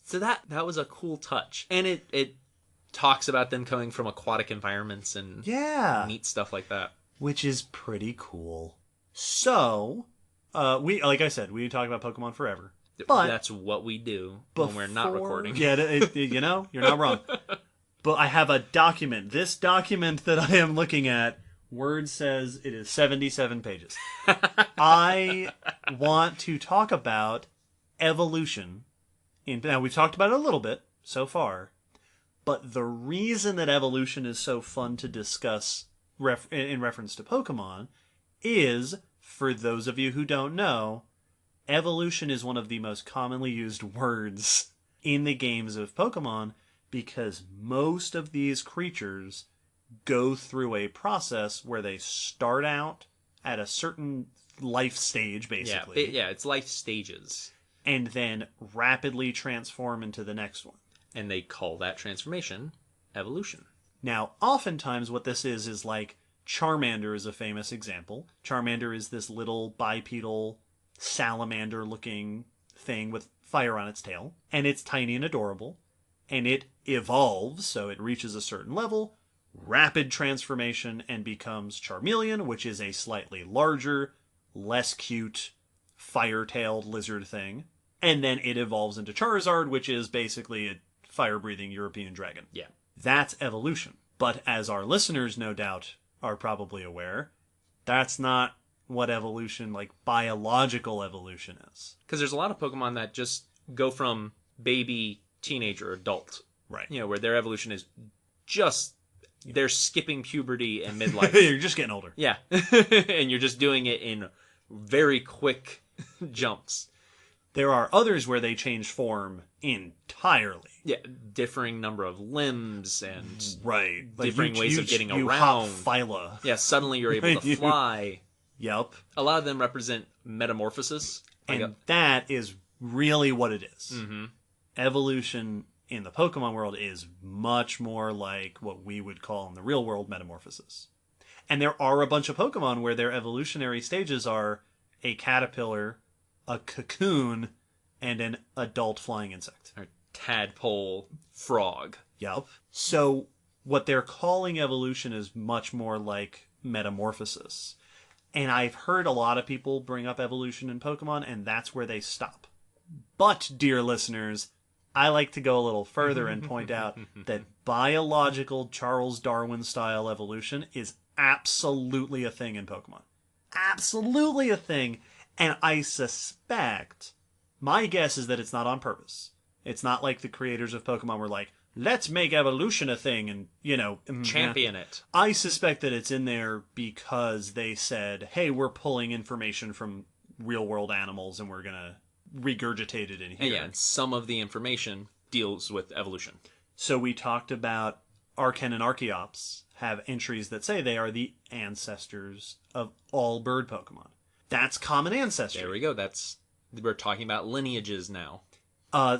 So that was a cool touch. And it talks about them coming from aquatic environments and neat stuff like that.
Which is pretty cool. So, like I said, we talk about Pokemon forever. But
that's what we do when we're not recording.
Yeah, you're not wrong. But I have a document. This document that I am looking at, Word says it is 77 pages. I want to talk about evolution. Now, we've talked about it a little bit so far, but the reason that evolution is so fun to discuss in reference to Pokemon is, for those of you who don't know, evolution is one of the most commonly used words in the games of Pokemon, because most of these creatures go through a process where they start out at a certain life stage, basically.
Yeah, it's life stages.
And then rapidly transform into the next one.
And they call that transformation evolution.
Now, oftentimes what this is like Charmander is a famous example. Charmander is this little bipedal salamander-looking thing with fire on its tail. And it's tiny and adorable. And it evolves, so it reaches a certain level, rapid transformation, and becomes Charmeleon, which is a slightly larger, less cute, fire-tailed lizard thing. And then it evolves into Charizard, which is basically a fire-breathing European dragon.
Yeah.
That's evolution. But as our listeners, no doubt, are probably aware, that's not what evolution, like biological evolution, is.
Because there's a lot of Pokemon that just go from baby, teenager, adult.
Right.
You know, where their evolution is just, they're skipping puberty and midlife.
You're just getting older.
Yeah. And you're just doing it in very quick jumps.
There are others where they change form entirely.
Yeah, differing number of limbs and
right.
differing ways of getting
you
around.
Hop phyla.
Yeah, suddenly you're able to fly.
Yep.
A lot of them represent metamorphosis.
And that is really what it is.
Mm-hmm.
Evolution in the Pokemon world is much more like what we would call in the real world metamorphosis. And there are a bunch of Pokemon where their evolutionary stages are a caterpillar, a cocoon, and an adult flying insect.
Or tadpole frog.
Yep. So what they're calling evolution is much more like metamorphosis. And I've heard a lot of people bring up evolution in Pokemon, and that's where they stop. But, dear listeners, I like to go a little further and point out that biological Charles Darwin-style evolution is absolutely a thing in Pokemon. Absolutely a thing. And I suspect, my guess is that it's not on purpose. It's not like the creators of Pokemon were like, let's make evolution a thing and,
champion it.
I suspect that it's in there because they said, hey, we're pulling information from real-world animals and we're going to regurgitate it in here.
Yeah, and some of the information deals with evolution.
So we talked about Archen and Archeops have entries that say they are the ancestors of all bird Pokemon. That's common ancestry.
There we go. We're talking about lineages now.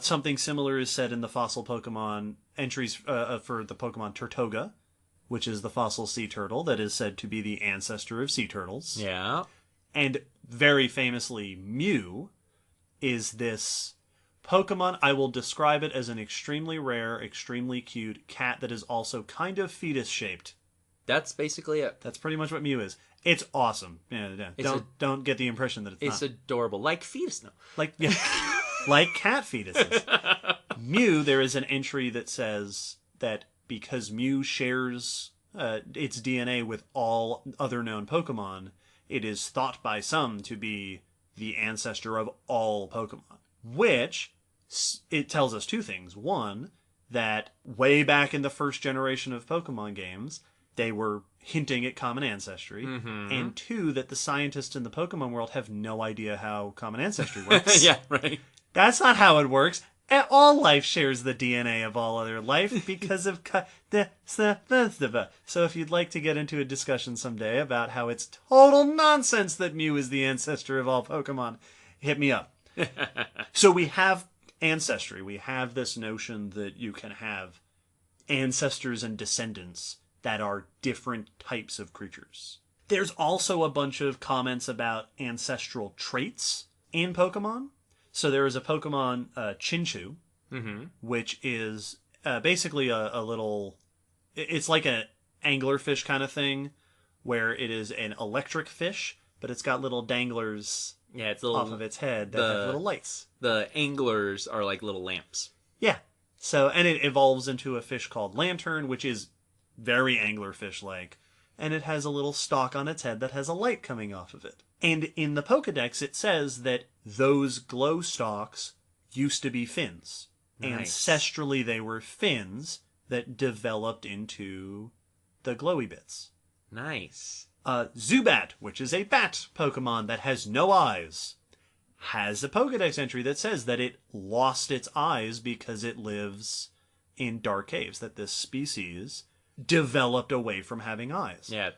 Something similar is said in the fossil Pokemon entries for the Pokemon Turtoga, which is the fossil sea turtle that is said to be the ancestor of sea turtles.
Yeah.
And very famously, Mew is this Pokemon. I will describe it as an extremely rare, extremely cute cat that is also kind of fetus-shaped.
That's basically it.
That's pretty much what Mew is. It's awesome. Yeah. Don't get the impression that it's not.
It's adorable. Like fetus, no.
Like cat fetuses. Mew, there is an entry that says that because Mew shares its DNA with all other known Pokemon, it is thought by some to be the ancestor of all Pokemon. Which, it tells us two things. One, that way back in the first generation of Pokemon games, they were hinting at common ancestry. Mm-hmm. And two, that the scientists in the Pokemon world have no idea how common ancestry works.
Yeah, right.
That's not how it works. All life shares the DNA of all other life because of... So if you'd like to get into a discussion someday about how it's total nonsense that Mew is the ancestor of all Pokemon, hit me up. So we have ancestry. We have this notion that you can have ancestors and descendants that are different types of creatures. There's also a bunch of comments about ancestral traits in Pokemon. So there is a Pokemon, Chinchou, mm-hmm. which is basically a little... It's like an anglerfish kind of thing, where it is an electric fish, but it's got little danglers off of its head that have little lights.
The anglers are like little lamps.
Yeah. So, and it evolves into a fish called Lantern, which is very anglerfish-like. And it has a little stalk on its head that has a light coming off of it. And in the Pokedex, it says that those glow stalks used to be fins.
Nice.
Ancestrally, they were fins that developed into the glowy bits.
Nice.
Zubat, which is a bat Pokemon that has no eyes, has a Pokedex entry that says that it lost its eyes because it lives in dark caves, that this species developed away from having eyes.
Yeah.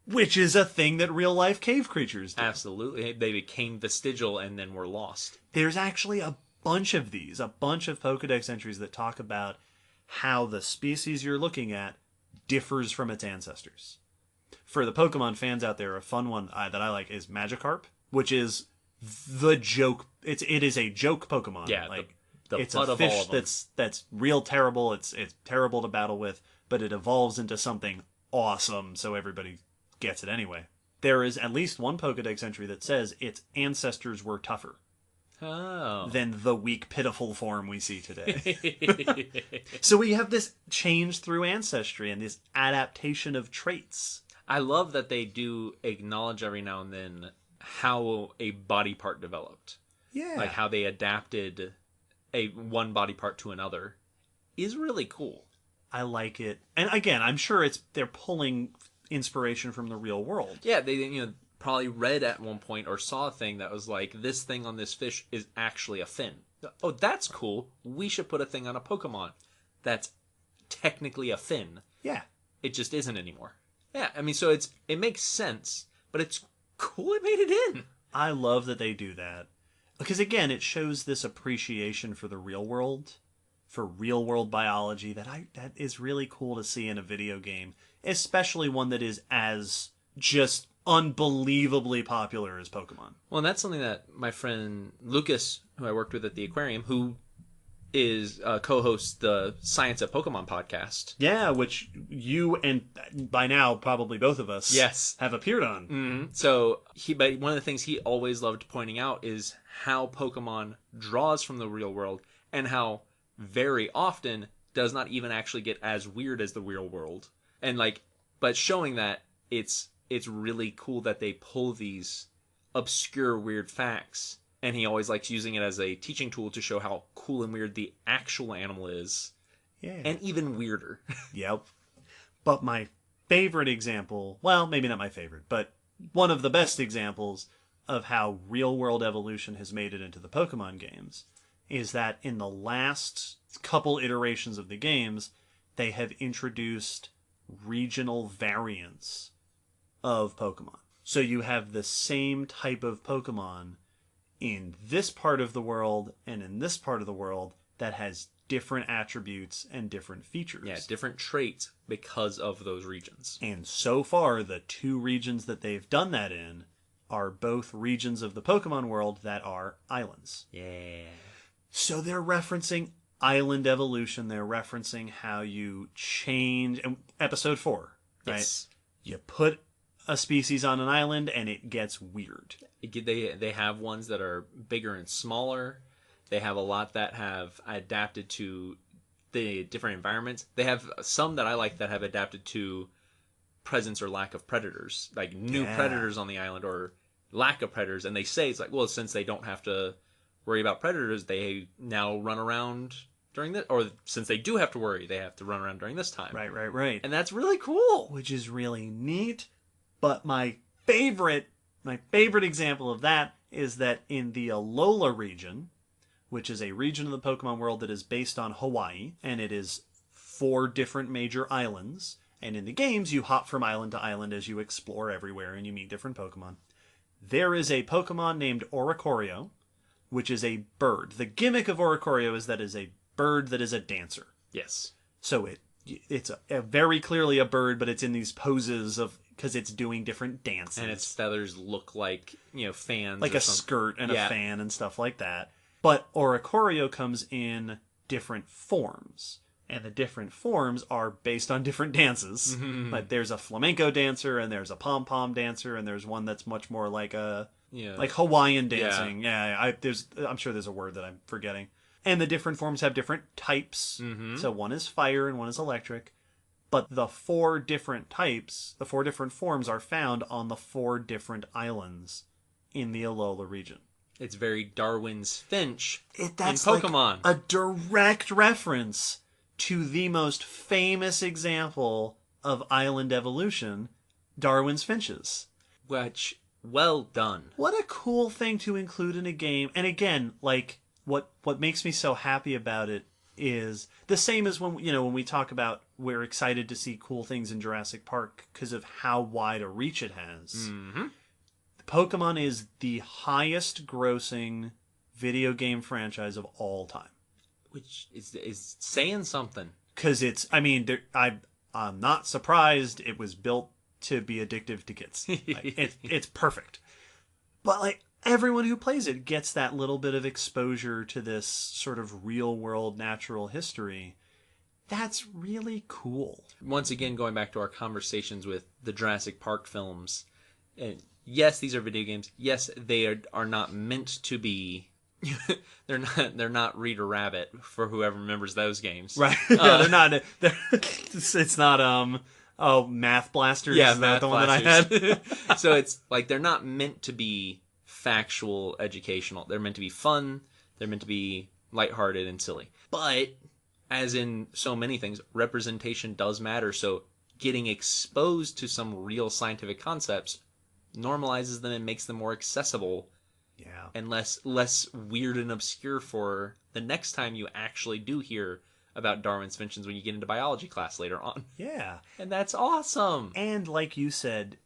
Which is a thing that real-life cave creatures do.
Absolutely. They became vestigial and then were lost.
There's actually a bunch of these, a bunch of Pokedex entries that talk about how the species you're looking at differs from its ancestors. For the Pokemon fans out there, a fun one that I like is Magikarp, which is the joke. It is a joke Pokemon.
Yeah,
like
it's
a
butt of
fish
all of them.
that's real terrible. It's terrible to battle with, but it evolves into something awesome, so everybody gets it anyway. There is at least one Pokedex entry that says its ancestors were tougher than the weak, pitiful form we see today. So we have this change through ancestry and this adaptation of traits.
I love that they do acknowledge every now and then how a body part developed.
Yeah.
Like how they adapted one body part to another is really cool.
I like it. And again, I'm sure they're pulling inspiration from the real world.
Yeah, they probably read at one point or saw a thing that was like, this thing on this fish is actually a fin. Oh, that's cool. We should put a thing on a Pokemon that's technically a fin.
Yeah.
It just isn't anymore. Yeah, I mean, so it makes sense, but it's cool it made it in.
I love that they do that. Because again, it shows this appreciation for the real world, for real world biology that is really cool to see in a video game, especially one that is as just unbelievably popular as Pokemon.
Well, and that's something that my friend Lucas, who I worked with at the aquarium, who is co-hosts the Science of Pokemon podcast.
Yeah, which you and by now probably both of us have appeared on.
Mm-hmm. So but one of the things he always loved pointing out is how Pokemon draws from the real world and how very often does not even actually get as weird as the real world. And but showing that it's really cool that they pull these obscure weird facts. And he always likes using it as a teaching tool to show how cool and weird the actual animal is.
Yeah.
And even weirder.
Yep. But my favorite example, well, maybe not my favorite, but one of the best examples of how real-world evolution has made it into the Pokemon games is that in the last couple iterations of the games, they have introduced regional variants of Pokemon. So you have the same type of Pokemon in this part of the world and in this part of the world that has different attributes and different features.
Yeah, different traits because of those regions.
And so far, the two regions that they've done that in are both regions of the Pokemon world that are islands.
Yeah.
So they're referencing island evolution. They're referencing how you change... Episode 4, right?
Yes.
You put a species on an island and it gets weird.
They have ones that are bigger and smaller. They have a lot that have adapted to the different environments. They have some that I like that have adapted to presence or lack of predators, like new predators on the island or lack of predators. And they say it's like, well, since they don't have to worry about predators, they now run around during this, or since they do have to worry, they have to run around during this time.
Right.
And that's really cool.
Which is really neat. But my favorite example of that is that in the Alola region, which is a region of the Pokemon world that is based on Hawaii, and it is 4 different major islands, and in the games you hop from island to island as you explore everywhere and you meet different Pokemon. There is a Pokemon named Oricorio, which is a bird. The gimmick of Oricorio is that it is a bird that is a dancer.
Yes.
So it's a very clearly a bird, but it's in these poses of... because it's doing different dances.
And its feathers look like, fans.
Like a skirt and a fan and stuff like that. But Oricorio comes in different forms. And the different forms are based on different dances.
Mm-hmm.
Like there's a flamenco dancer, and there's a pom-pom dancer, and there's one that's much more like like Hawaiian dancing. Yeah, I'm sure there's a word that I'm forgetting. And the different forms have different types. So one is fire and one is electric. But the 4 different types, the 4 different forms are found on the 4 different islands in the Alola region.
It's very Darwin's Finch
That's
in Pokemon.
Like a direct reference to the most famous example of island evolution, Darwin's Finches.
Which, well done.
What a cool thing to include in a game. And again, like, what makes me so happy about it is the same as when we talk about we're excited to see cool things in Jurassic Park because of how wide a reach it has. Pokemon is the highest grossing video game franchise of all time.
Which is saying something.
Because I'm not surprised it was built to be addictive to kids. Like, it's perfect. But like everyone who plays it gets that little bit of exposure to this sort of real world natural history. That's really cool.
Once again, going back to our conversations with the Jurassic Park films, and yes, these are video games. Yes, they are not meant to be. they're not Reader Rabbit for whoever remembers those games.
Right. They're not. It's not. Math Blasters.
Yeah,
is
Math
that the one
Blasters.
that I had?
So it's like they're not meant to be factual, educational. They're meant to be fun. They're meant to be lighthearted and silly. But as in so many things, representation does matter. So getting exposed to some real scientific concepts normalizes them and makes them more accessible.
Yeah.
And less weird and obscure for the next time you actually do hear about Darwin's Finches when you get into biology class later on.
Yeah.
And that's awesome.
And like you said,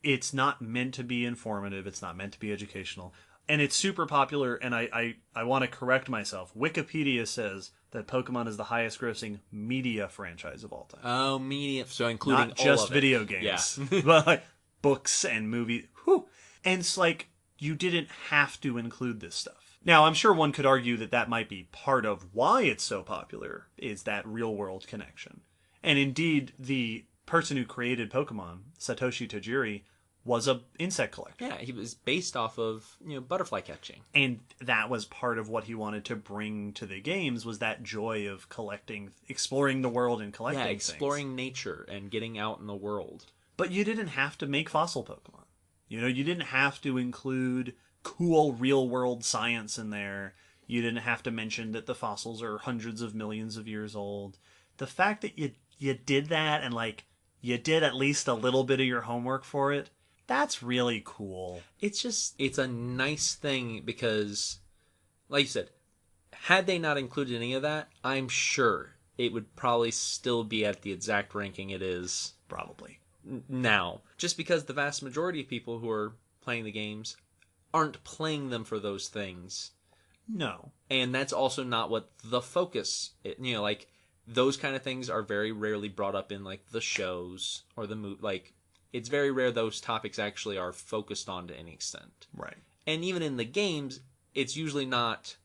it's not meant to be informative. It's not meant to be educational. And it's super popular, and I want to correct myself. Wikipedia says that Pokemon is the highest grossing media franchise of all time.
Oh, media. So including
not just
all of
video
it.
games.
Yeah.
But like books and movies. Whew. And it's like, you didn't have to include this stuff. Now, I'm sure one could argue that might be part of why it's so popular, is that real-world connection. And indeed, the person who created Pokemon, Satoshi Tajiri, was an insect collector.
Yeah, he was based off of, butterfly catching.
And that was part of what he wanted to bring to the games, was that joy of collecting, exploring the world and collecting things.
Yeah, exploring nature and getting out in the world.
But you didn't have to make fossil Pokemon. You didn't have to include cool real-world science in there. You didn't have to mention that the fossils are hundreds of millions of years old. The fact that you did that and, like, you did at least a little bit of your homework for it, that's really cool.
It's a nice thing because, like you said, had they not included any of that, I'm sure it would probably still be at the exact ranking it is.
Probably.
Now, just because the vast majority of people who are playing the games aren't playing them for those things.
No.
And that's also not what the focus, like those kind of things are very rarely brought up in like the shows or the movie. Like it's very rare those topics actually are focused on to any extent.
Right.
And even in the games, it's usually not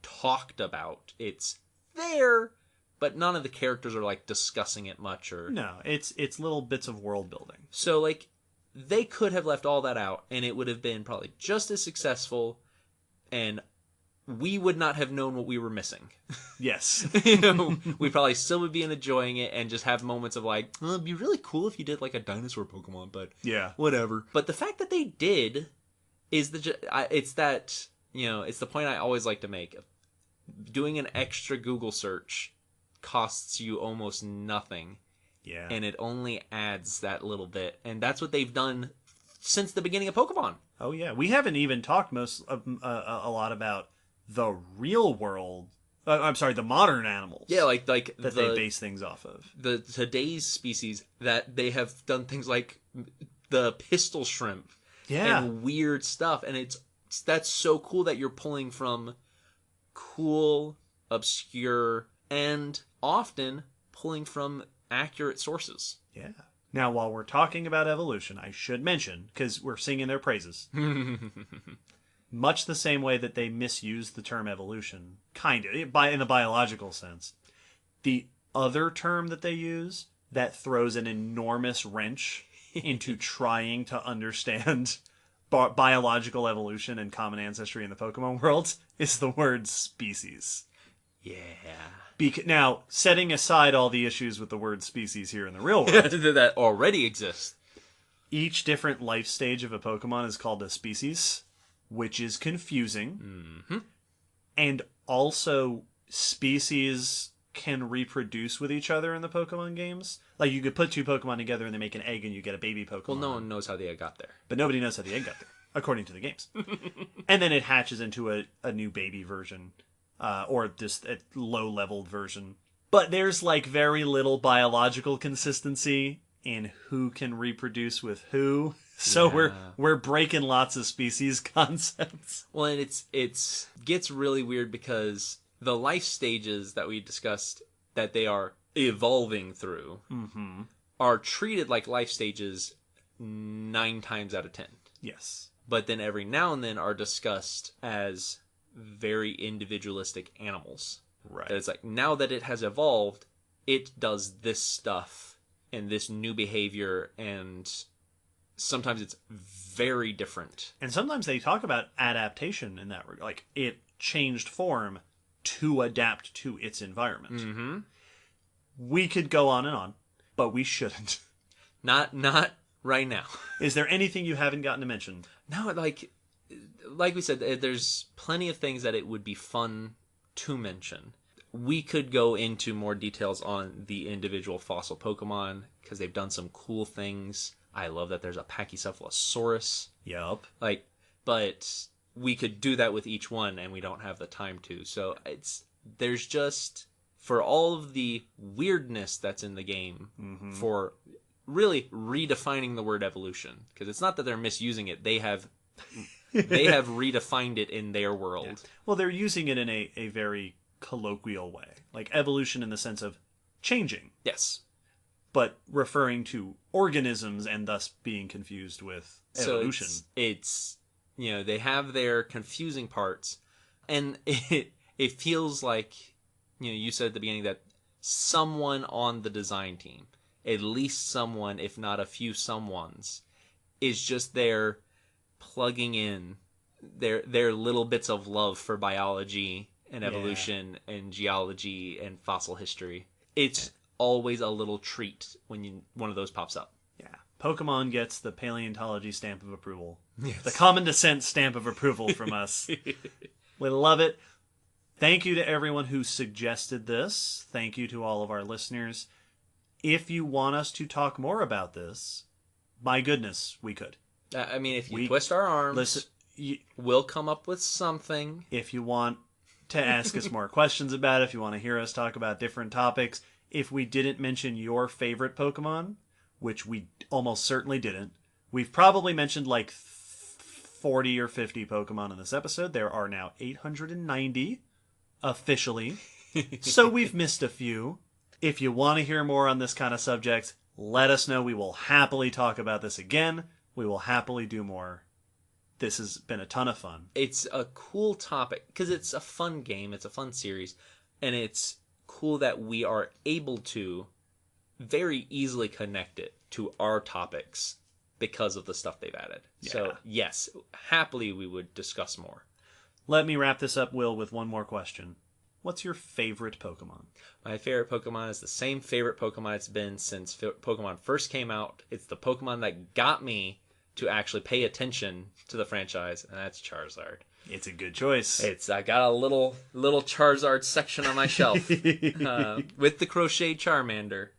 talked about. It's there, but none of the characters are like discussing it much or...
No, it's little bits of world building.
So like they could have left all that out and it would have been probably just as successful and we would not have known what we were missing.
Yes.
We probably still would be enjoying it and just have moments of like, well, it'd be really cool if you did like a dinosaur Pokemon, but
yeah,
whatever. But the fact that they did is it's the point I always like to make. Doing an extra Google search costs you almost nothing.
Yeah.
And it only adds that little bit. And that's what they've done since the beginning of Pokemon.
Oh, yeah. We haven't even talked a lot about the real world. The modern animals.
Yeah, like
that they base things off of.
The today's species that they have done things like the pistol shrimp.
Yeah.
And weird stuff. And that's so cool that you're pulling from cool, obscure, and often pulling from accurate sources.
Yeah. Now, while we're talking about evolution, I should mention, because we're singing their praises, much the same way that they misuse the term evolution, kind of, in the biological sense, the other term that they use that throws an enormous wrench into trying to understand biological evolution and common ancestry in the Pokemon world is the word species.
Yeah.
Now, setting aside all the issues with the word species here in the real world,
that already exists.
each different life stage of a Pokemon is called a species, which is confusing.
Mm-hmm.
And also, species can reproduce with each other in the Pokemon games. Like, you could put two Pokemon together and they make an egg and you get a baby Pokemon.
Well, no one knows how the egg got there.
But nobody knows how the egg got there, according to the games. And then it hatches into a new baby version, or just a low-leveled version. But there's, like, very little biological consistency in who can reproduce with who. So
Yeah.
we're breaking lots of species concepts.
Well, and it's gets really weird because the life stages that we discussed that they are evolving through are treated like life stages 9 times out of 10.
Yes.
But then every now and then are discussed as very individualistic animals.
Right.
That it's like, now that it has evolved, it does this stuff and this new behavior, and sometimes it's very different.
And sometimes they talk about adaptation in that regard. Like, it changed form to adapt to its environment.
Mm-hmm.
We could go on and on, but we shouldn't.
Not right now.
Is there anything you haven't gotten to mention?
No, like we said, there's plenty of things that it would be fun to mention. We could go into more details on the individual fossil Pokemon because they've done some cool things. I love that there's a Pachycephalosaurus.
Yup.
But we could do that with each one, and we don't have the time to. So there's just, for all of the weirdness that's in the game, for really redefining the word evolution, because it's not that they're misusing it; they have redefined it in their world.
Yeah. Well, they're using it in a very colloquial way, like evolution in the sense of changing.
Yes.
But referring to organisms and thus being confused with evolution.
So it's they have their confusing parts, and it feels like you said at the beginning that someone on the design team, at least someone, if not a few someones, is just there plugging in their little bits of love for biology and evolution and geology and fossil history. It's always a little treat when one of those pops up.
Yeah. Pokemon gets the paleontology stamp of approval.
Yes.
The common descent stamp of approval from us. We love it. Thank you to everyone who suggested this. Thank you to all of our listeners. If you want us to talk more about this, my goodness, we could.
I mean, if you twist our arms,
listen,
we'll come up with something.
If you want to ask us more questions about it, if you want to hear us talk about different topics, if we didn't mention your favorite Pokemon, which we almost certainly didn't, we've probably mentioned like 40 or 50 Pokemon in this episode. There are now 890 officially, so we've missed a few. If you want to hear more on this kind of subject, let us know. We will happily talk about this again. We will happily do more. This has been a ton of fun.
It's a cool topic because it's a fun game. It's a fun series. And it's cool that we are able to very easily connect it to our topics because of the stuff they've added. Yeah. So, yes, happily we would discuss more.
Let me wrap this up, Will, with one more question. What's your favorite Pokemon?
My favorite Pokemon is the same favorite Pokemon it's been since Pokemon first came out. It's the Pokemon that got me to actually pay attention to the franchise, and that's Charizard.
It's a good choice.
I got a little Charizard section on my shelf with the crocheted Charmander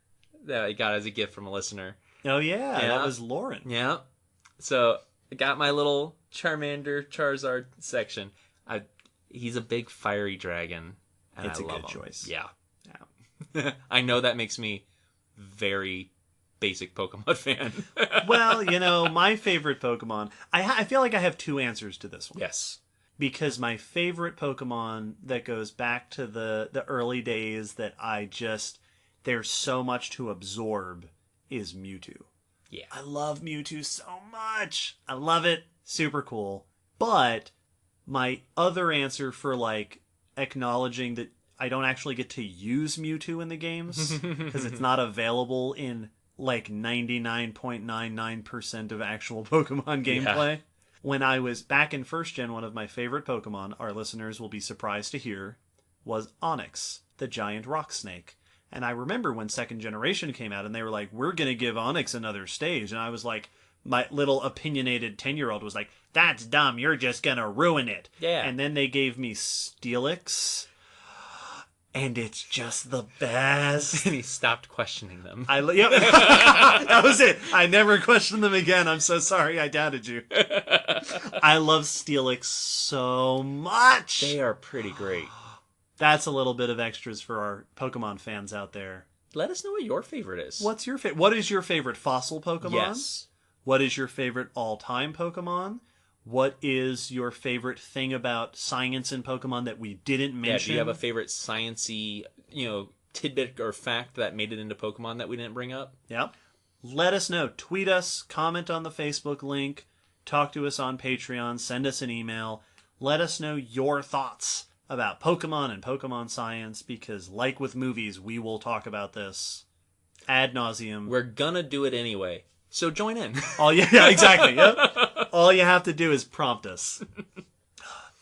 that I got as a gift from a listener.
Oh, yeah. That was Lauren.
Yeah. So I got my little Charmander Charizard section. He's a big fiery dragon. And
it's
I
a
love
good
him.
choice.
Yeah. I know that makes me very basic Pokemon fan.
Well, my favorite Pokemon, I feel like I have two answers to this one.
Yes.
Because my favorite Pokemon that goes back to the early days that there's so much to absorb is Mewtwo.
Yeah.
I love Mewtwo so much. I love it. Super cool. But my other answer for acknowledging that I don't actually get to use Mewtwo in the games because it's not available in 99.99% of actual Pokemon gameplay. When I was back in first gen, one of my favorite Pokemon, our listeners will be surprised to hear, was Onix, the giant rock snake. And I remember when second generation came out and they were like, we're going to give Onix another stage. And I was like, my little opinionated 10-year-old was like, that's dumb, you're just going to ruin it.
Yeah.
And then they gave me Steelix. And it's just the best.
And he stopped questioning them.
Yep. That was it. I never questioned them again. I'm so sorry I doubted you. I love Steelix so much.
They are pretty great.
That's a little bit of extras for our Pokemon fans out there.
Let us know what your favorite is.
What is your favorite fossil Pokemon?
Yes.
What is your favorite all-time Pokemon? What is your favorite thing about science in Pokemon that we didn't mention?
Yeah, do you have a favorite sciencey, tidbit or fact that made it into Pokemon that we didn't bring up?
Yep. Let us know. Tweet us, comment on the Facebook link, talk to us on Patreon, send us an email. Let us know your thoughts about Pokemon and Pokemon science, because like with movies, we will talk about this ad nauseum.
We're gonna do it anyway, so join in.
Yeah, exactly. Yep. All you have to do is prompt us.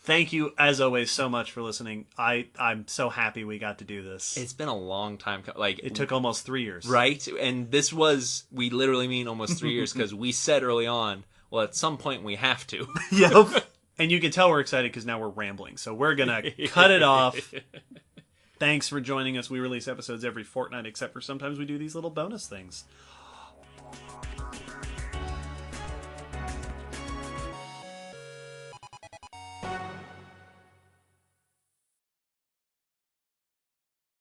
Thank you, as always, so much for listening. I'm so happy we got to do this.
It's been a long time.
It took almost 3 years.
Right? And we literally mean almost 3 years, because we said early on, well, at some point we have to.
Yep. And you can tell we're excited because now we're rambling. So we're going to cut it off. Thanks for joining us. We release episodes every fortnight, except for sometimes we do these little bonus things.